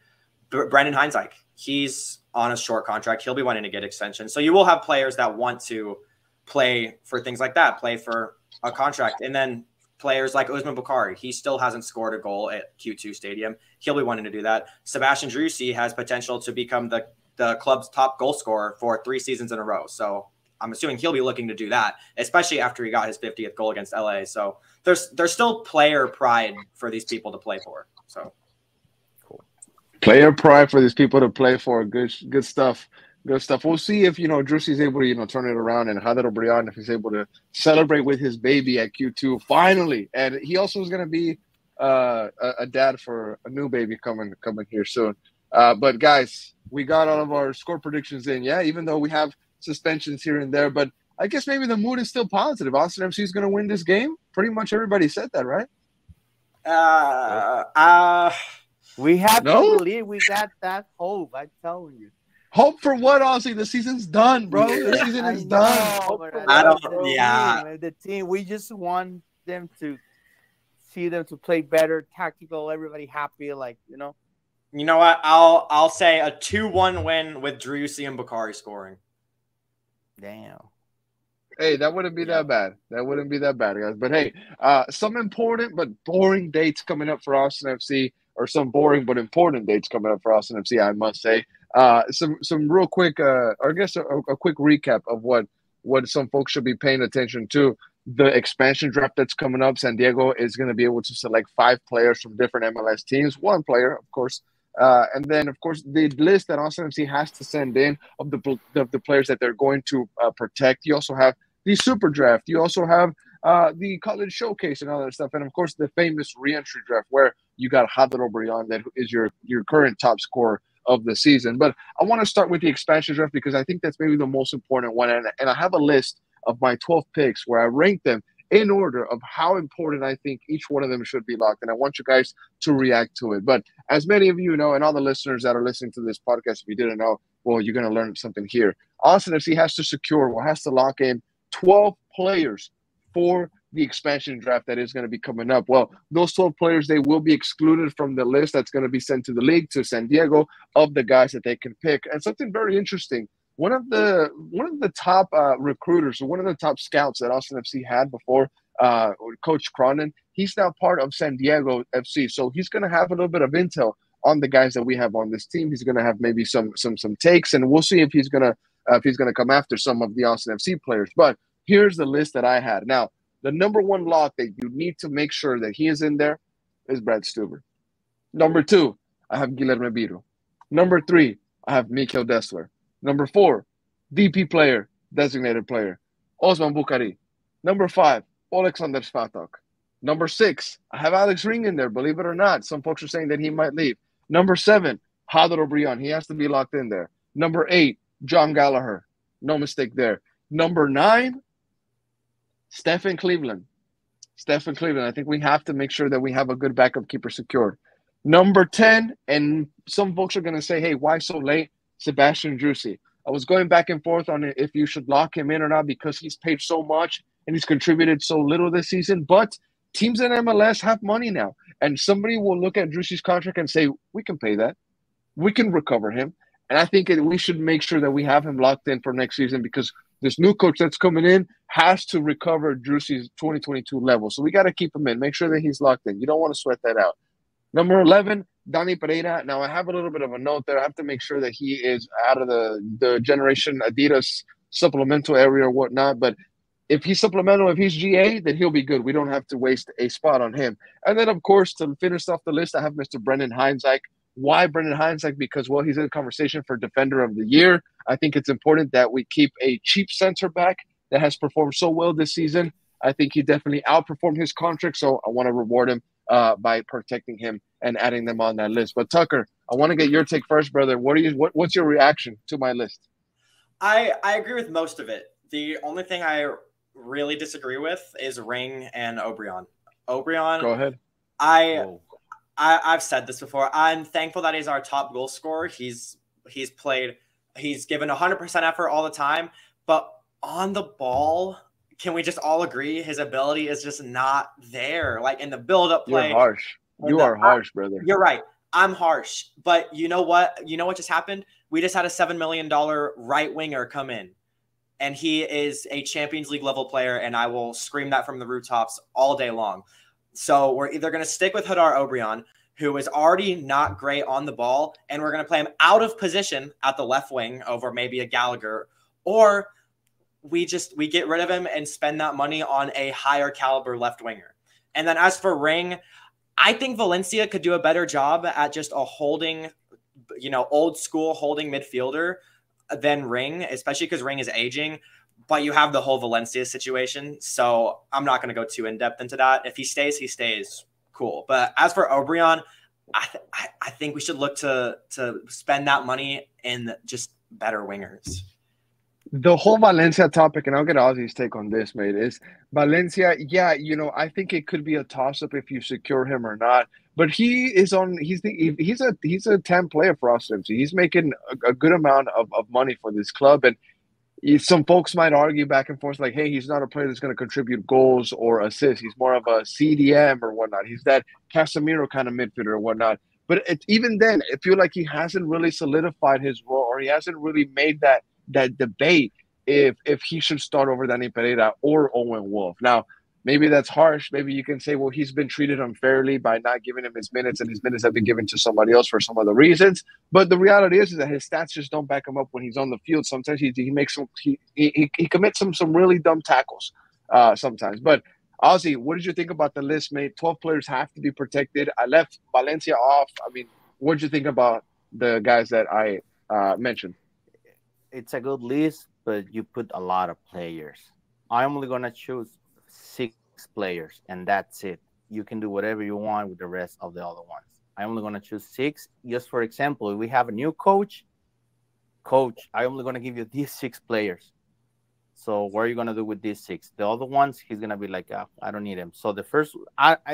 Speaker 4: Brandon Heinzike, he's on a short contract. He'll be wanting to get extensions. So you will have players that want to play for things like that, play for a contract. And then players like Usman Bukhari, he still hasn't scored a goal at Q2 Stadium. He'll be wanting to do that. Sebastian Driussi has potential to become the club's top goal scorer for 3 seasons in a row. So I'm assuming he'll be looking to do that, especially after he got his 50th goal against LA. So there's still player pride for these people to play for. So
Speaker 5: cool. Player pride for these people to play for. Good stuff. Good stuff. We'll see if, Driussi's able to, turn it around, and Hadar O'Brien, if he's able to celebrate with his baby at Q2 finally. And he also is going to be a dad for a new baby coming here soon. But guys, we got all of our score predictions in, even though we have suspensions here and there. But I guess maybe the mood is still positive. Austin FC is going to win this game. Pretty much everybody said that, right?
Speaker 3: We have to believe we got that hope. I'm telling you.
Speaker 5: Hope for what, Ozzy? The season's done, bro. The season is done.
Speaker 3: The team, we just want them to see them to play better, tactical, everybody happy,
Speaker 4: You know what? I'll say a 2-1 win with Driussi and Bukhari scoring.
Speaker 3: Damn.
Speaker 5: Hey, that wouldn't be that bad. That wouldn't be that bad, guys. But hey, some important but boring dates coming up for Austin FC, or some boring but important dates coming up for Austin FC, I must say. Some real quick, or I guess a quick recap of what some folks should be paying attention to. The expansion draft that's coming up, San Diego is going to be able to select 5 players from different MLS teams, 1 player, of course. And then, of course, the list that Austin FC has to send in of the players that they're going to protect. You also have the super draft. You also have the college showcase and all that stuff. And, of course, the famous reentry draft where you got Hadro Brion, that is your current top scorer of the season. But I want to start with the expansion draft because I think that's maybe the most important one. And I have a list of my 12 picks where I rank them in order of how important I think each one of them should be locked. And I want you guys to react to it. But as many of you know, and all the listeners that are listening to this podcast, if you didn't know, well, you're going to learn something here. Austin FC has to lock in 12 players for the expansion draft that is going to be coming up. Well, those 12 players, they will be excluded from the list that's going to be sent to the league, to San Diego, of the guys that they can pick. And something very interesting, one of the top recruiters, or one of the top scouts that Austin FC had before, Coach Cronin, he's now part of San Diego FC. So he's going to have a little bit of intel on the guys that we have on this team. He's going to have maybe some takes, and we'll see if he's going to come after some of the Austin FC players. But here's the list that I had. Now, the number 1 lock that you need to make sure that he is in there is Brad Stuber. Number 2, I have Guilherme Biro. Number 3, I have Mikhail Dessler. Number 4, DP player, designated player, Osman Bukhari. Number 5, Alexander Svatok. Number 6, I have Alex Ring in there, believe it or not. Some folks are saying that he might leave. Number 7, Hadro Brion. He has to be locked in there. Number 8, John Gallagher. No mistake there. Number 9, Stephen Cleveland. Stephen Cleveland. I think we have to make sure that we have a good backup keeper secured. Number 10, and some folks are going to say, hey, why so late? Sebastian Drusi. I was going back and forth on if you should lock him in or not because he's paid so much and he's contributed so little this season. But teams in MLS have money now. And somebody will look at Drusi's contract and say, we can pay that. We can recover him. And I think we should make sure that we have him locked in for next season because this new coach that's coming in has to recover Drusi's 2022 level. So we got to keep him in. Make sure that he's locked in. You don't want to sweat that out. Number 11, Dani Pereira. Now, I have a little bit of a note there. I have to make sure that he is out of the Generation Adidas supplemental area or whatnot. But if he's supplemental, if he's GA, then he'll be good. We don't have to waste a spot on him. And then, of course, to finish off the list, I have Mr. Brendan Heinzike. Why Brendan Heinzike? Because, well, he's in conversation for Defender of the Year. I think it's important that we keep a cheap center back that has performed so well this season. I think he definitely outperformed his contract, so I want to reward him by protecting him and adding them on that list. But Tucker, I want to get your take first, brother. What's your reaction to my list?
Speaker 4: I agree with most of it. The only thing I really disagree with is Ring and O'Brien.
Speaker 5: Go ahead.
Speaker 4: I've said this before. I'm thankful that he's our top goal scorer. He's given 100% effort all the time, but on the ball, can we just all agree his ability is just not there? Like in the build-up play.
Speaker 5: You're harsh. You are harsh, brother.
Speaker 4: You're right. I'm harsh. But you know what? You know what just happened? We just had a $7 million right winger come in. And he is a Champions League level player, and I will scream that from the rooftops all day long. So we're either going to stick with Hadar O'Brien, who is already not great on the ball, and we're going to play him out of position at the left wing over maybe a Gallagher, or we get rid of him and spend that money on a higher caliber left winger. And then as for Ring, I think Valencia could do a better job at just a holding, old school holding midfielder than Ring, especially because Ring is aging. But you have the whole Valencia situation, so I'm not going to go too in-depth into that. If he stays, he stays. Cool. But as for O'Brien, I think we should look to spend that money in just better wingers.
Speaker 5: The whole Valencia topic, and I'll get Ozzy's take on this, mate, is Valencia, yeah, I think it could be a toss-up if you secure him or not. But he's a 10 player for us. He's making a good amount of money for this club. And some folks might argue back and forth like, hey, he's not a player that's going to contribute goals or assists. He's more of a CDM or whatnot. He's that Casemiro kind of midfielder or whatnot. But even then, I feel like he hasn't really solidified his role, or he hasn't really made that debate if he should start over Dani Pereira or Owen Wolf. Now, maybe that's harsh. Maybe you can say, well, he's been treated unfairly by not giving him his minutes, and his minutes have been given to somebody else for some other reasons. But the reality is that his stats just don't back him up when he's on the field. Sometimes he makes he commits some really dumb tackles sometimes. But Ozzy, what did you think about the list, mate? 12 players have to be protected. I left Valencia off. I mean, what did you think about the guys that I mentioned?
Speaker 3: It's a good list, but you put a lot of players. I'm only going to choose 6 players, and that's it. You can do whatever you want with the rest of the other ones. I'm only going to choose 6. Just for example, if we have a new coach, I'm only going to give you these 6 players. So what are you going to do with these 6? The other ones, he's going to be like, I don't need him. So the first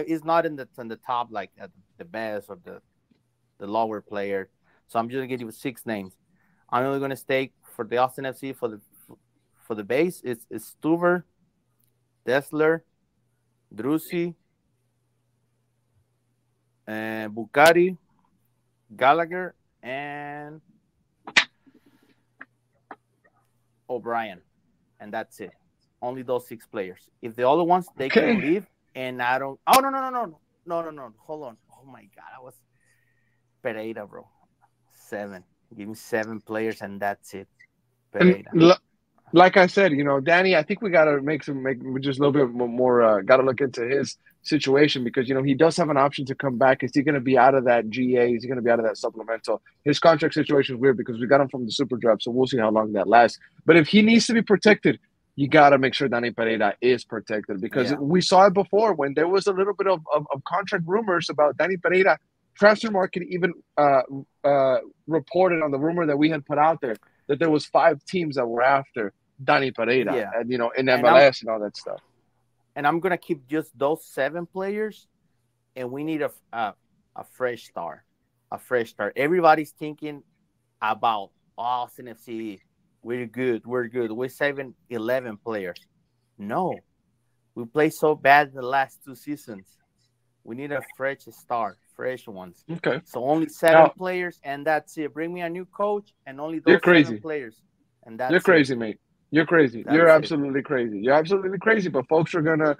Speaker 3: is not in the top, like the best or the lower player. So I'm just going to give you 6 names. I'm only going to stay for the Austin FC for the base. It's Stuver, Dessler, Drusi, Bukhari, Gallagher, and O'Brien. And that's it. Only those 6 players. If the other ones, they can leave, and I don't. Oh, no. Hold on. Oh, my God. I was Pereira, bro. 7. Give me 7 players, and that's it. Pereira.
Speaker 5: Like I said, Danny, I think we got to make just a little bit more, got to look into his situation because, he does have an option to come back. Is he going to be out of that GA? Is he going to be out of that supplemental? His contract situation is weird because we got him from the super draft, so we'll see how long that lasts. But if he needs to be protected, you got to make sure Danny Pereira is protected because we saw it before when there was a little bit of contract rumors about Danny Pereira. Transfer Market even reported on the rumor that we had put out there that there was 5 teams that were after Danny Pereira, and in MLS and all that stuff.
Speaker 3: And I'm gonna keep just those 7 players, and we need a fresh start, Everybody's thinking about Austin FC. We're good. We're saving 11 players. No, we played so bad the last 2 seasons. We need a fresh start. Fresh ones.
Speaker 5: Okay.
Speaker 3: So only 7 players, and that's it. Bring me a new coach, and only those 7 players. And that's
Speaker 5: You're crazy, mate. You're crazy. You're absolutely crazy. You're absolutely crazy. But folks are gonna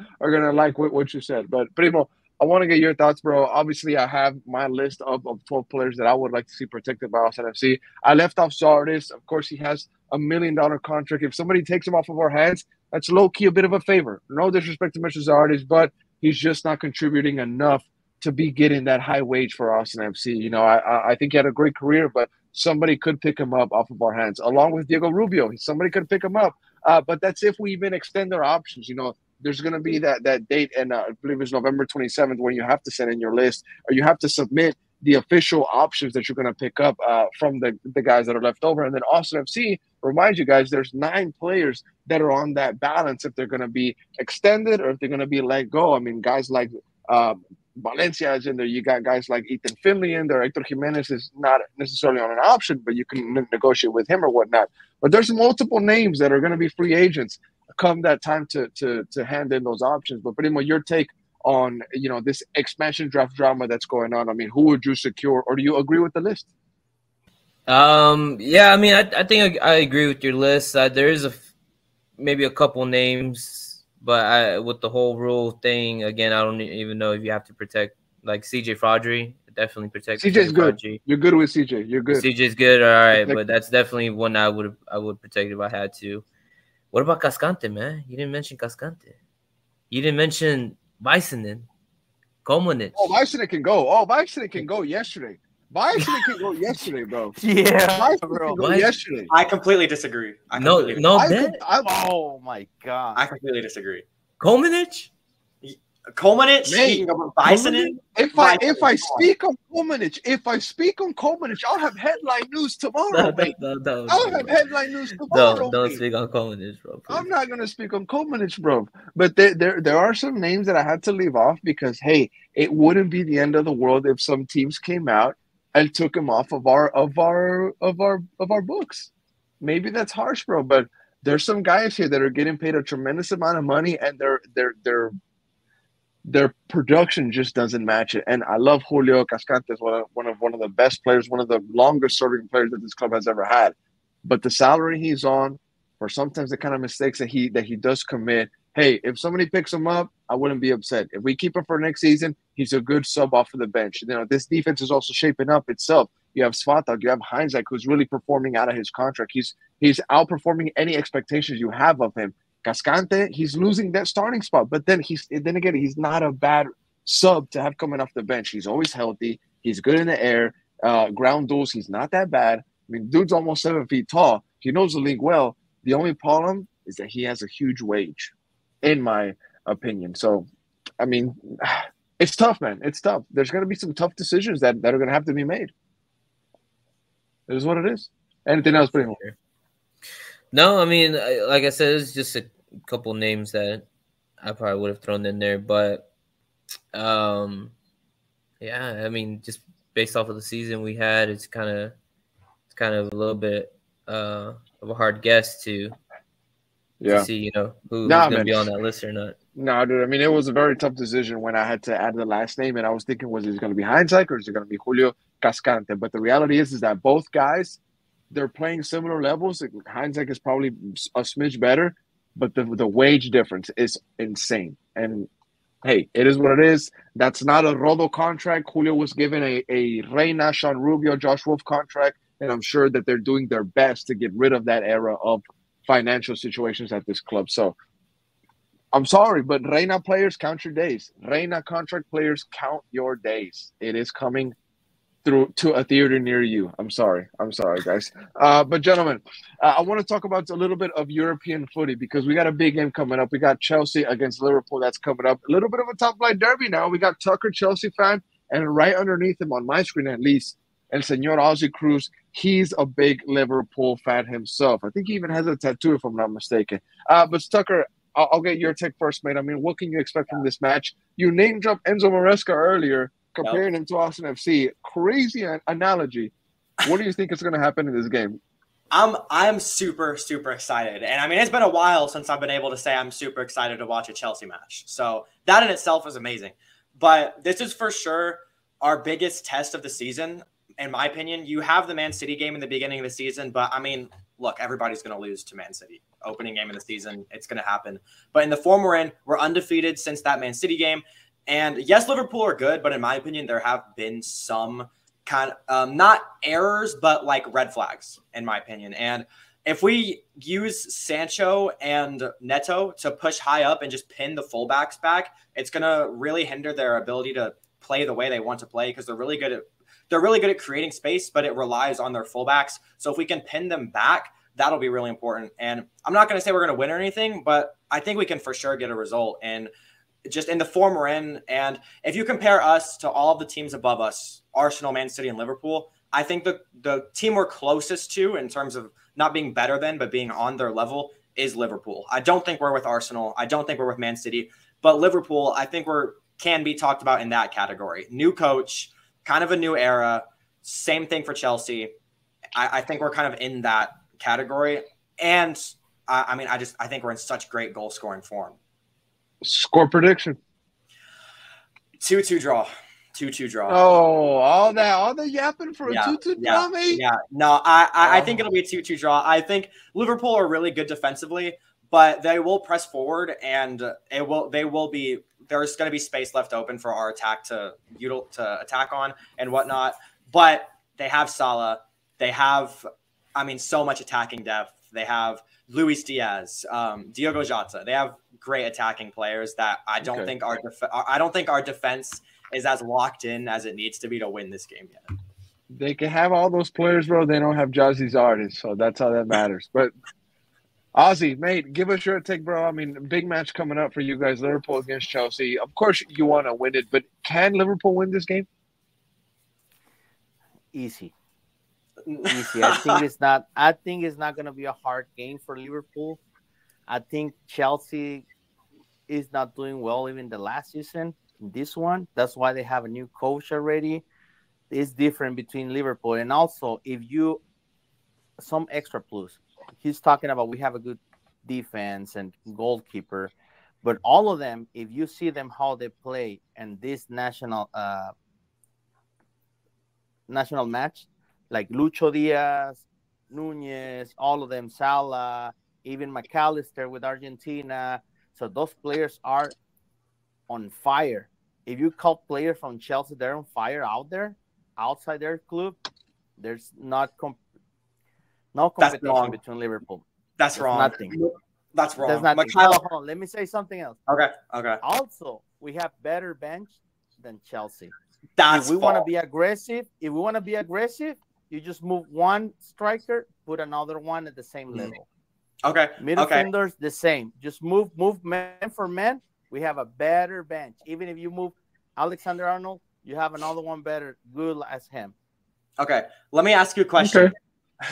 Speaker 5: like what you said. But Primo, I want to get your thoughts, bro. Obviously, I have my list of 12 players that I would like to see protected by Austin FC. I left off Sardis. Of course, he has $1 million contract. If somebody takes him off of our hands, that's low key a bit of a favor. No disrespect to Mr. Sardis, but he's just not contributing enough to be getting that high wage for Austin FC. I think he had a great career, but somebody could pick him up off of our hands, along with Diego Rubio. Somebody could pick him up. But that's if we even extend our options. There's going to be that date, and I believe it's November 27th when you have to send in your list, or you have to submit the official options that you're going to pick up from the guys that are left over. And then Austin FC, remind you guys, there's 9 players that are on that balance if they're going to be extended or if they're going to be let go. I mean, guys like Valencia is in there. You got guys like Ethan Finley in there. Hector Jimenez is not necessarily on an option, but you can negotiate with him or whatnot. But there's multiple names that are going to be free agents come that time to hand in those options. But pretty much your take on this expansion draft drama that's going on. I mean, who would you secure, or do you agree with the list?
Speaker 2: Yeah, I mean, I think I agree with your list. There is maybe a couple names. But with the whole rule thing, again, I don't even know if you have to protect, like CJ Fraudry. Definitely protect
Speaker 5: CJ's good. Fraudry. You're good with CJ. You're good.
Speaker 2: CJ's good. All right, but that's definitely one I would protect if I had to. What about Cascante, man? You didn't mention Cascante. You didn't mention Vicenen, Komunic.
Speaker 5: Oh, Vicenen can go. Vicenen can go yesterday. Vicenen can go yesterday, bro.
Speaker 3: Yeah,
Speaker 5: bro. Can go yesterday.
Speaker 4: I completely disagree.
Speaker 3: Oh my God.
Speaker 4: I completely disagree.
Speaker 2: Komunic?
Speaker 4: Speaking of Vicenen.
Speaker 5: If I speak on Komunic, I'll have headline news tomorrow, mate. I'll have headline news tomorrow.
Speaker 2: Don't speak on Komunic, bro. Please.
Speaker 5: I'm not gonna speak on Komunic, bro. But there are some names that I had to leave off because hey, it wouldn't be the end of the world if some teams came out and took him off of our books. Maybe that's harsh, bro, but there's some guys here that are getting paid a tremendous amount of money, and their production just doesn't match it. And I love Julio Cascante, one of the best players, one of the longest serving players that this club has ever had. But the salary he's on, or sometimes the kind of mistakes that he does commit, hey, if somebody picks him up, I wouldn't be upset. If we keep him for next season, he's a good sub off of the bench. This defense is also shaping up itself. You have Svatak, you have Heinzek, who's really performing out of his contract. He's outperforming any expectations you have of him. Cascante, he's losing that starting spot, but then he's not a bad sub to have coming off the bench. He's always healthy. He's good in the air. Ground duels, he's not that bad. I mean, dude's almost 7 feet tall. He knows the league well. The only problem is that he has a huge wage, in my opinion. So, I mean, it's tough, man. It's tough. There's going to be some tough decisions that are going to have to be made. It is what it is. Anything else, Primo?
Speaker 2: No, I mean, like I said, it's just a couple names that I probably would have thrown in there. But, yeah, I mean, just based off of the season we had, it's kind of a little bit of a hard guess to see, who's going to be on that list or not.
Speaker 5: No, dude. I mean, it was a very tough decision when I had to add the last name, and I was thinking, was it going to be Heinzek or is it going to be Julio Cascante? But the reality is that both guys, they're playing similar levels. Heinzek is probably a smidge better, but the wage difference is insane. And hey, it is what it is. That's not a Rodo contract. Julio was given a Reina, Sean Rubio, Josh Wolf contract, and I'm sure that they're doing their best to get rid of that era of financial situations at this club. So I'm sorry, but Reina players, count your days. Reina contract players, count your days. It is coming through to a theater near you. I'm sorry, guys. But gentlemen, I want to talk about a little bit of European footy because we got a big game coming up. We got Chelsea against Liverpool. That's coming up. A little bit of a top flight derby now. We got Tucker, Chelsea fan, and right underneath him on my screen at least, El Señor Ozzy Cruz. He's a big Liverpool fan himself. I think he even has a tattoo, if I'm not mistaken. But Tucker, I'll get your take first, mate. I mean, what can you expect from this match? You name dropped Enzo Maresca earlier, comparing him to Austin FC. Crazy analogy. What do you think is going to happen in this game?
Speaker 4: I'm super, super excited. And I mean, it's been a while since I've been able to say I'm super excited to watch a Chelsea match. So that in itself is amazing. But this is for sure our biggest test of the season. In my opinion, you have the Man City game in the beginning of the season, but I mean, look, everybody's going to lose to Man City. Opening game of the season, it's going to happen. But in the form we're in, we're undefeated since that Man City game. And yes, Liverpool are good, but in my opinion, there have been some kind of not errors, but like red flags, in my opinion. And if we use Sancho and Neto to push high up and just pin the fullbacks back, it's going to really hinder their ability to play the way they want to play because they're really good at creating space, but it relies on their fullbacks. So if we can pin them back, that'll be really important. And I'm not going to say we're going to win or anything, but I think we can for sure get a result. And just in the form we're in, and if you compare us to all of the teams above us, Arsenal, Man City, and Liverpool, I think the team we're closest to in terms of not being better than, but being on their level is Liverpool. I don't think we're with Arsenal. I don't think we're with Man City. But Liverpool, I think can be talked about in that category. New coach, kind of a new era. Same thing for Chelsea. I think we're kind of in that category. And I think we're in such great goal scoring form.
Speaker 5: Score prediction.
Speaker 4: 2-2 draw. 2-2 draw.
Speaker 5: Oh, all the yapping for a 2-2 draw, mate?
Speaker 4: Yeah. No, I think it'll be a 2-2 draw. I think Liverpool are really good defensively, but they will press forward and there's going to be space left open for our attack to attack on and whatnot. But they have Salah. They have, so much attacking depth. They have Luis Diaz, Diogo Jota. They have great attacking players that I don't think our defense is as locked in as it needs to be to win this game yet.
Speaker 5: They can have all those players, bro. They don't have Jazzy's artists, so that's how that matters. But Ozzy, mate, give us your take, bro. I mean, big match coming up for you guys. Liverpool against Chelsea. Of course, you want to win it, but can Liverpool win this game?
Speaker 3: Easy. I think it's not going to be a hard game for Liverpool. I think Chelsea is not doing well even the last season. This one, that's why they have a new coach already. It's different between Liverpool and also some extra plus. He's talking about we have a good defense and goalkeeper, but all of them, if you see them how they play and this national match, like Lucho Diaz, Nunez, all of them, Salah, even McAllister with Argentina, So those players are on fire. If you call players from Chelsea, they're on fire out there, outside their club. There's no competition between Liverpool.
Speaker 4: That's wrong.
Speaker 3: Nothing.
Speaker 4: That's wrong.
Speaker 3: There's nothing. Hold on. Let me say something else.
Speaker 4: Okay.
Speaker 3: Also, we have better bench than Chelsea.
Speaker 4: If
Speaker 3: we want to be aggressive, you just move one striker, put another one at the same level.
Speaker 4: Okay.
Speaker 3: Midfielders, the same. Just move man for man. We have a better bench. Even if you move Alexander Arnold, you have another one better, good as him.
Speaker 4: Okay. Let me ask you a question.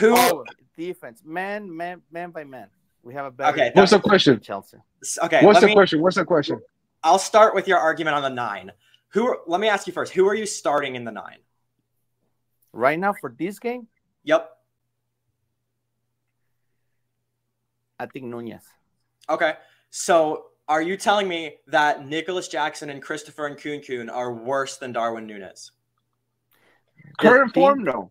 Speaker 3: Okay. Defense, man by man. We have a better.
Speaker 5: Okay. What's the question?
Speaker 3: Chelsea.
Speaker 5: Okay. What's the question?
Speaker 4: I'll start with your argument on the 9. Let me ask you first. Who are you starting in the 9?
Speaker 3: Right now for this game?
Speaker 4: Yep.
Speaker 3: I think Nunez.
Speaker 4: Okay. So are you telling me that Nicholas Jackson and Christopher Nkunku are worse than Darwin Núñez?
Speaker 5: Current form, no.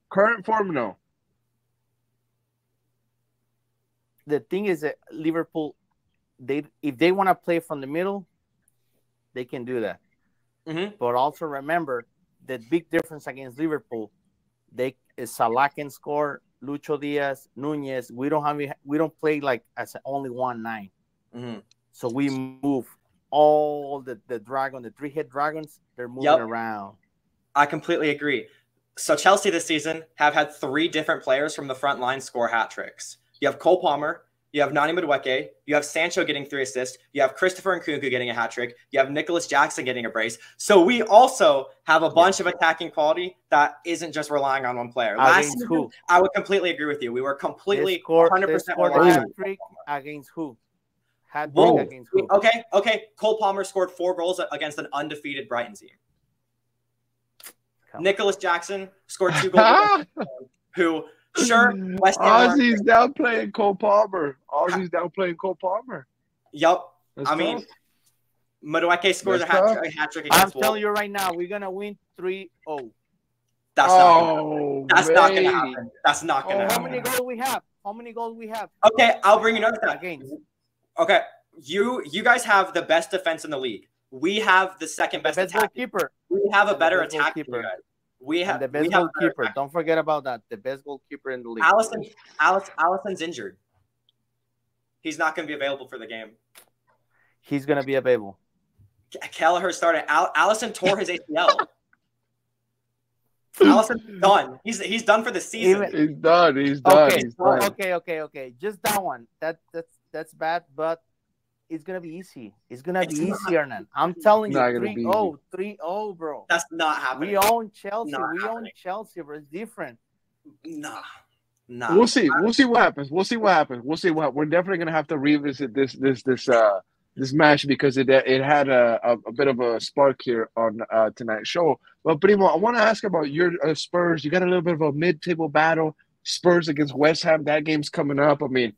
Speaker 3: The thing is that Liverpool, if they want to play from the middle, they can do that.
Speaker 4: Mm-hmm.
Speaker 3: But also remember the big difference against Liverpool. Salah can score, Lucho Diaz, Nunez. We don't play like as only 1-9.
Speaker 4: Mm-hmm.
Speaker 3: So we move all the 3-head dragons. They're moving around.
Speaker 4: I completely agree. So Chelsea this season have had 3 different players from the front line score hat tricks. You have Cole Palmer, you have Nani Madueke, you have Sancho getting 3 assists, you have Christopher Nkunku getting a hat trick, you have Nicholas Jackson getting a brace. So we also have a bunch of attacking quality that isn't just relying on one player. Last season, I would completely agree with you. We were completely 100%
Speaker 3: hat trick against who? Hat trick against who?
Speaker 4: Okay. Cole Palmer scored 4 goals against an undefeated Brighton team. Nicholas Jackson scored 2 goals. Who? Sure, West Ham.
Speaker 5: Ozzy's downplaying Cole Palmer.
Speaker 4: Yep. I mean, Madueke scores a hat trick against
Speaker 3: I'm telling you right now, we're gonna win 3-0.
Speaker 4: That's not gonna happen. That's not gonna happen.
Speaker 3: How many goals we have?
Speaker 4: Okay, I'll bring you another thing. Okay, you guys have the best defense in the league. We have the second best
Speaker 3: goalkeeper.
Speaker 4: We have a better attack than you guys. We have
Speaker 3: the best goalkeeper. Don't forget about that. The best goalkeeper in the league.
Speaker 4: Allison's injured. He's not going to be available for the game.
Speaker 3: He's going to be available.
Speaker 4: Kelleher started. Allison tore his ACL. Allison's done. He's done for the season.
Speaker 5: He's done.
Speaker 3: Okay. Just that one. That's bad, but it's gonna be easy. It's gonna be easier, Hernan. I'm telling you, 3-0, bro.
Speaker 4: That's not happening.
Speaker 3: We own Chelsea. Chelsea, bro. It's different.
Speaker 4: Nah.
Speaker 5: We'll see. We'll see what happens. We're definitely gonna have to revisit this match because it had a bit of a spark here on tonight's show. But Primo, I want to ask about your Spurs. You got a little bit of a mid-table battle. Spurs against West Ham. That game's coming up. I mean,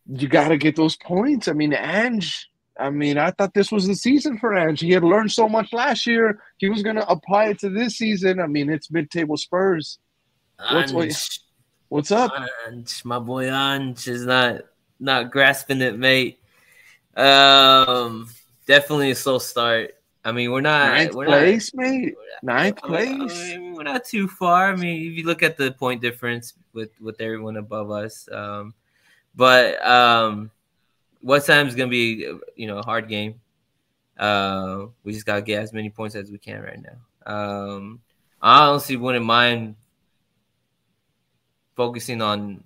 Speaker 5: you got to get those points. I mean, Ange. I thought this was the season for Ange. He had learned so much last year. He was going to apply it to this season. I mean, it's mid-table Spurs. What's up?
Speaker 2: Ange, my boy Ange is not grasping it, mate. Definitely a slow start. I mean, we're not
Speaker 5: ninth place.
Speaker 2: We're not too far. I mean, if you look at the point difference with everyone above us, but West Ham's gonna be a hard game. We just gotta get as many points as we can right now. I honestly wouldn't mind focusing on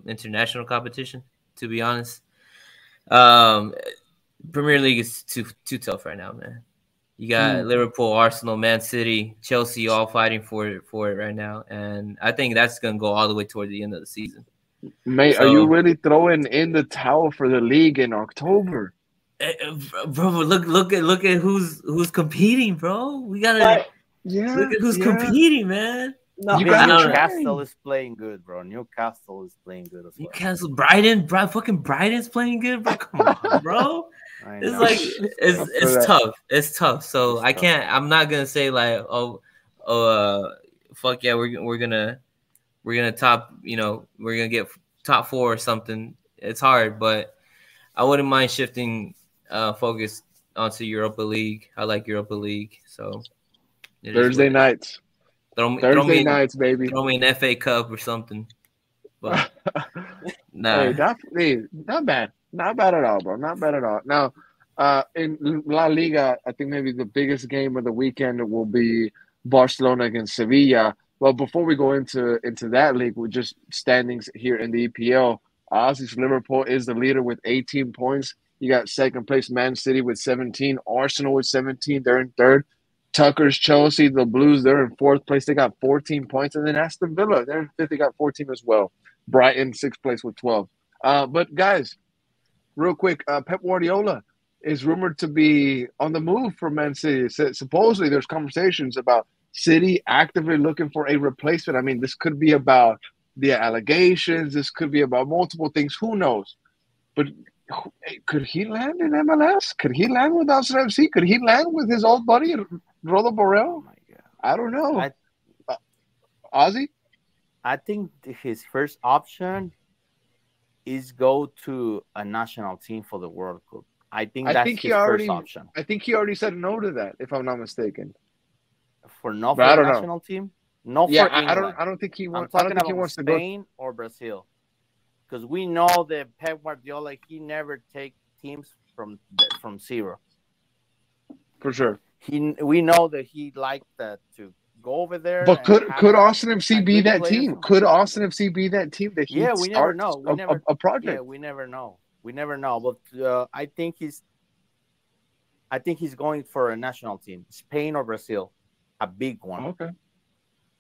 Speaker 2: international competition, to be honest. Premier League is too tough right now, man. You got Liverpool, Arsenal, Man City, Chelsea all fighting for it right now, and I think that's gonna go all the way toward the end of the season.
Speaker 5: Mate, are you really throwing in the towel for the league in October?
Speaker 2: Bro, look at who's competing, bro. We gotta look at who's competing, man.
Speaker 3: No, Newcastle is playing good, bro. Newcastle is playing good as well.
Speaker 2: Newcastle, fucking Brighton's playing good, bro. Come on, bro. It's like it's tough. It's tough. So I'm not gonna say like, fuck yeah, we're gonna top, we're gonna get top 4 or something. It's hard, but I wouldn't mind shifting focus onto Europa League. I like Europa League, so
Speaker 5: Thursday nights.
Speaker 2: Throw
Speaker 5: Thursday nights, baby.
Speaker 2: Throw me an FA Cup or something. But nah.
Speaker 5: Hey, not bad. Not bad at all, bro. Not bad at all. Now, in La Liga, I think maybe the biggest game of the weekend will be Barcelona against Sevilla. Well, before we go into that league, we're just standings here in the EPL. Ozzy's Liverpool is the leader with 18 points. You got second place Man City with 17. Arsenal with 17. They're in third. Tucker's Chelsea, the Blues, they're in fourth place. They got 14 points. And then Aston Villa, they're in fifth. They got 14 as well. Brighton, sixth place with 12. But, guys, real quick, Pep Guardiola is rumored to be on the move for Man City. Supposedly, there's conversations about City actively looking for a replacement. I mean, this could be about the allegations. This could be about multiple things. Who knows? But could he land in MLS? Could he land with Arsenal FC? Could he land with his old buddy, Rodo Borrell?
Speaker 3: Oh my God.
Speaker 5: I don't know. Ozzy?
Speaker 3: I think his first option is go to a national team for the World Cup. I think that's his first option.
Speaker 5: I think he already said no to that, if I'm not mistaken.
Speaker 3: For the national team? No, for England.
Speaker 5: I don't think he wants.
Speaker 3: I'm talking about Spain or Brazil, because we know that Pep Guardiola, he never take teams from zero.
Speaker 5: For sure.
Speaker 3: We know that he liked to go over there.
Speaker 5: But could Austin FC be that team? Could Austin FC be that team that he
Speaker 3: we never know.
Speaker 5: A project?
Speaker 3: Yeah, we never know. We never know. But I think he's going for a national team, Spain or Brazil, a big one.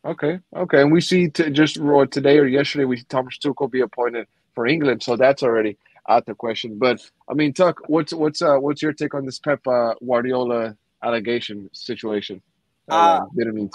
Speaker 5: Okay. And we see just today or yesterday, we see Thomas Tuchel be appointed for England, so that's already out the question. But I mean, Tuck, what's your take on this Pep Guardiola allegation situation?
Speaker 4: I mean,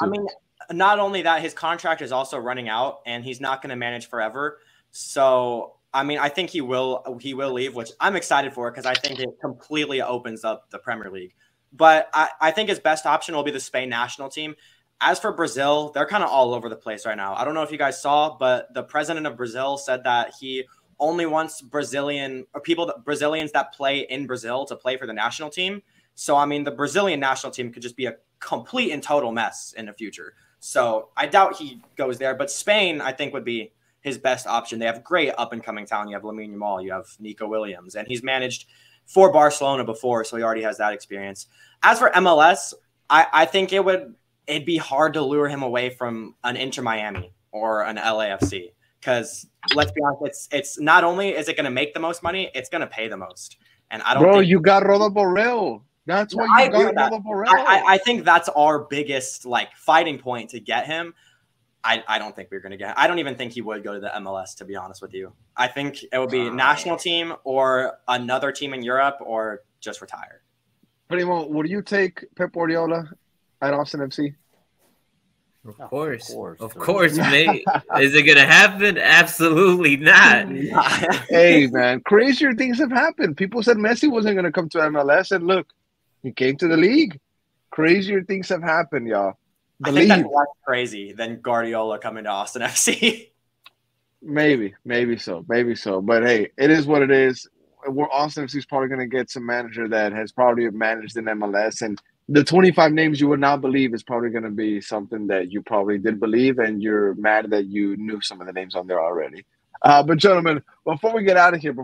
Speaker 4: not only that, his contract is also running out, and he's not going to manage forever. So, I mean, I think he will leave, which I'm excited for because I think it completely opens up the Premier League. But I think his best option will be the Spain national team. As for Brazil, they're kind of all over the place right now. I don't know if you guys saw, but the president of Brazil said that he only wants Brazilians that play in Brazil to play for the national team. So, I mean, the Brazilian national team could just be a complete and total mess in the future. So I doubt he goes there. But Spain, I think, would be his best option. They have great up-and-coming talent. You have Lamine Yamal. You have Nico Williams. And he's managed for Barcelona before, so he already has that experience. As for MLS, I think it'd be hard to lure him away from an Inter Miami or an LAFC. Because let's be honest, it's not only is it going to make the most money, it's going to pay the most. And I don't think
Speaker 5: you got Rodo Borrell. That's why you got Rodo Borrell.
Speaker 4: I think that's our biggest fighting point to get him. I don't think we're going to get him. I don't even think he would go to the MLS, to be honest with you. I think it would be a national team or another team in Europe or just retire.
Speaker 5: Primo, would you take Pep Guardiola at Austin FC?
Speaker 2: Of course, mate. Is it going to happen? Absolutely not.
Speaker 5: Hey, man, crazier things have happened. People said Messi wasn't going to come to MLS, and look, he came to the league. Crazier things have happened, y'all.
Speaker 4: I think that's less crazy than Guardiola coming to Austin FC.
Speaker 5: Maybe so. But hey, it is what it is. Austin FC is probably going to get some manager that has probably managed in MLS, and the 25 names you would not believe is probably going to be something that you probably did believe, and you're mad that you knew some of the names on there already. But gentlemen, before we get out of here,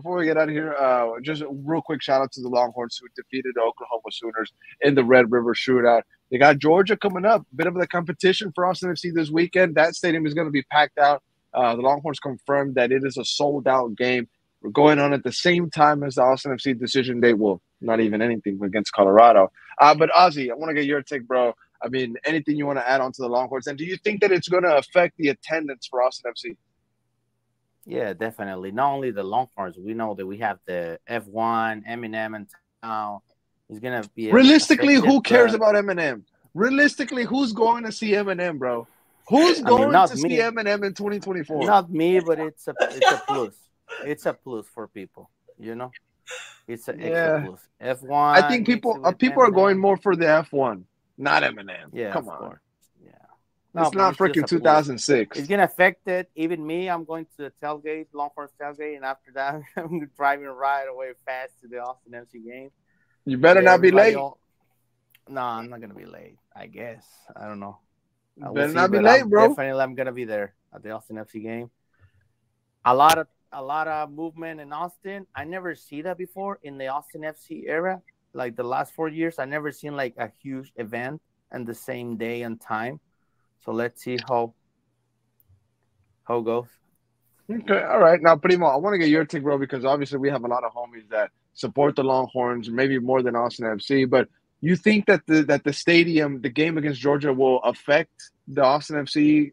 Speaker 5: just a real quick shout out to the Longhorns who defeated the Oklahoma Sooners in the Red River Shootout. They got Georgia coming up, bit of the competition for Austin FC this weekend. That stadium is going to be packed out. The Longhorns confirmed that it is a sold-out game. We're going on at the same time as the Austin FC decision day. Well, not even anything against Colorado. But Ozzy, I want to get your take, bro. I mean, anything you want to add on to the Longhorns? And do you think that it's going to affect the attendance for Austin FC?
Speaker 3: Yeah, definitely. Not only the Longhorns, we know that we have the F1, Eminem in town. It's going to be
Speaker 5: realistically, who cares about Eminem? Realistically, who's going to see Eminem, bro? Who's going to see Eminem in 2024?
Speaker 3: Not me, but it's a plus. It's a plus for people, you know. It's an extra plus. F1.
Speaker 5: I think people are going more for the F1, not Eminem.
Speaker 3: Yeah,
Speaker 5: come on.
Speaker 3: Course. Yeah.
Speaker 5: It's not freaking 2006.
Speaker 3: It's gonna affect it. Even me, I'm going to the tailgate, Longhorns tailgate, and after that, I'm driving right away fast to the Austin FC game.
Speaker 5: You better not be late.
Speaker 3: No, I'm not gonna be late. I guess. I don't know.
Speaker 5: You better not be late, bro.
Speaker 3: Definitely, I'm gonna be there at the Austin FC game. A lot of movement in Austin. I never see that before in the Austin FC era. Like the last 4 years, I never seen like a huge event and the same day and time. So let's see how it goes.
Speaker 5: Okay, all right. Now, Primo, I want to get your take, bro, because obviously we have a lot of homies that support the Longhorns, maybe more than Austin FC. But you think that the stadium, the game against Georgia, will affect the Austin FC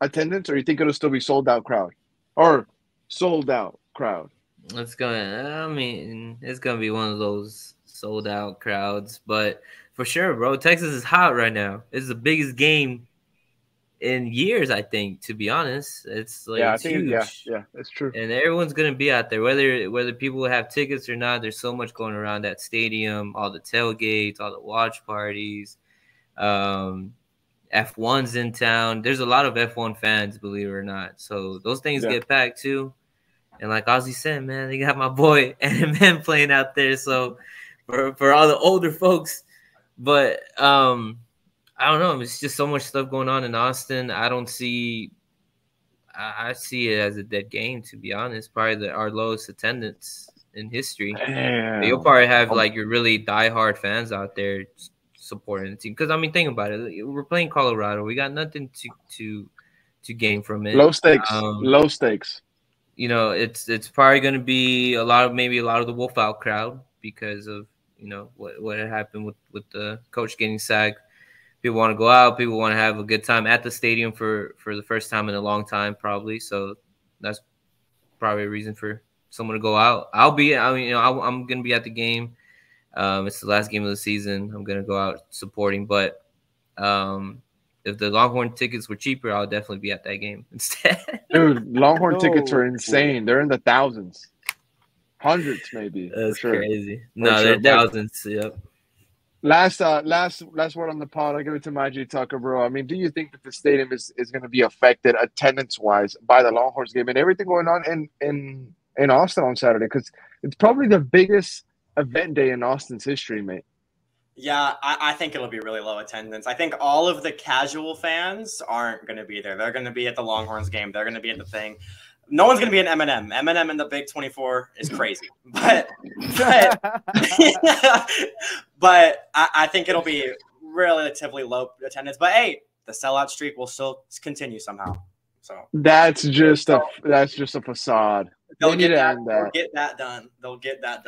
Speaker 5: attendance, or you think it'll still be sold out crowd? Or sold out crowd?
Speaker 2: It's gonna be one of those sold out crowds, but for sure, bro, Texas is hot right now. It's the biggest game in years, I think, to be honest. It's like it's huge.
Speaker 5: Yeah, that's true.
Speaker 2: And everyone's gonna be out there, whether people have tickets or not. There's so much going around that stadium, all the tailgates, all the watch parties, F1's in town. There's a lot of F1 fans, believe it or not. So those things get packed too. And like Ozzy said, man, they got my boy Eminem playing out there. So for all the older folks, but I don't know. It's just so much stuff going on in Austin. I see it as a dead game, to be honest. Probably our lowest attendance in history.
Speaker 5: Damn.
Speaker 2: You'll probably have like your really diehard fans out there supporting the team. Because I mean, think about it. We're playing Colorado. We got nothing to gain from it.
Speaker 5: Low stakes.
Speaker 2: You know, it's probably going to be a lot of the Wolf Out crowd because of what had happened with the coach getting sacked. People want to go out. People want to have a good time at the stadium for the first time in a long time, probably. So that's probably a reason for someone to go out. I'm going to be at the game. It's the last game of the season. I'm going to go out supporting. But if the Longhorn tickets were cheaper, I'll definitely be at that game instead.
Speaker 5: Dude, Longhorn tickets are insane. They're in the thousands. Hundreds, maybe.
Speaker 2: That's crazy. They're thousands. Yep.
Speaker 5: Last word on the pod. I'll give it to Majid Tucker, bro. I mean, do you think that the stadium is going to be affected attendance-wise by the Longhorns game and everything going on in Austin on Saturday? Because it's probably the biggest event day in Austin's history, mate.
Speaker 4: Yeah, I think it'll be really low attendance. I think all of the casual fans aren't going to be there. They're going to be at the Longhorns game. They're going to be at the thing. No one's going to be an Eminem. Eminem in the Big 24 is crazy. But I think it'll be relatively low attendance. But, hey, the sellout streak will still continue somehow. So
Speaker 5: that's just a facade.
Speaker 4: They'll get that done.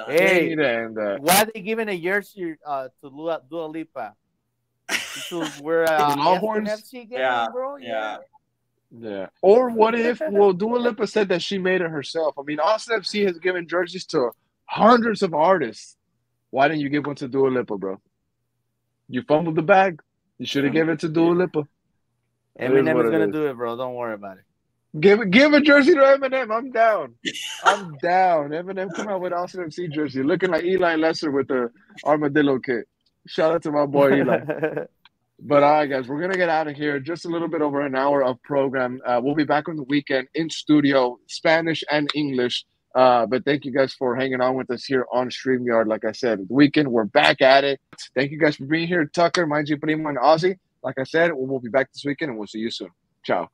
Speaker 3: Hey,
Speaker 5: they need to end that.
Speaker 3: Why are they giving a jersey to Dua Lipa? We're
Speaker 5: Longhorns
Speaker 3: FC game, bro.
Speaker 5: Yeah. Or what if, Dua Lipa said that she made it herself. I mean, Austin FC has given jerseys to hundreds of artists. Why didn't you give one to Dua Lipa, bro? You fumbled the bag. You should have given it to Dua Lipa.
Speaker 3: Eminem is going to do it, bro. Don't worry about it.
Speaker 5: Give a jersey to Eminem. I'm down. Eminem come out with Austin FC jersey, looking like Eli Lesser with the armadillo kit. Shout out to my boy Eli. But all right, guys, we're gonna get out of here. Just a little bit over an hour of program. We'll be back on the weekend in studio, Spanish and English. But thank you guys for hanging on with us here on StreamYard. Like I said, the weekend we're back at it. Thank you guys for being here, Tucker, Ozzy Primo, and Ozzy. Like I said, we'll be back this weekend, and we'll see you soon. Ciao.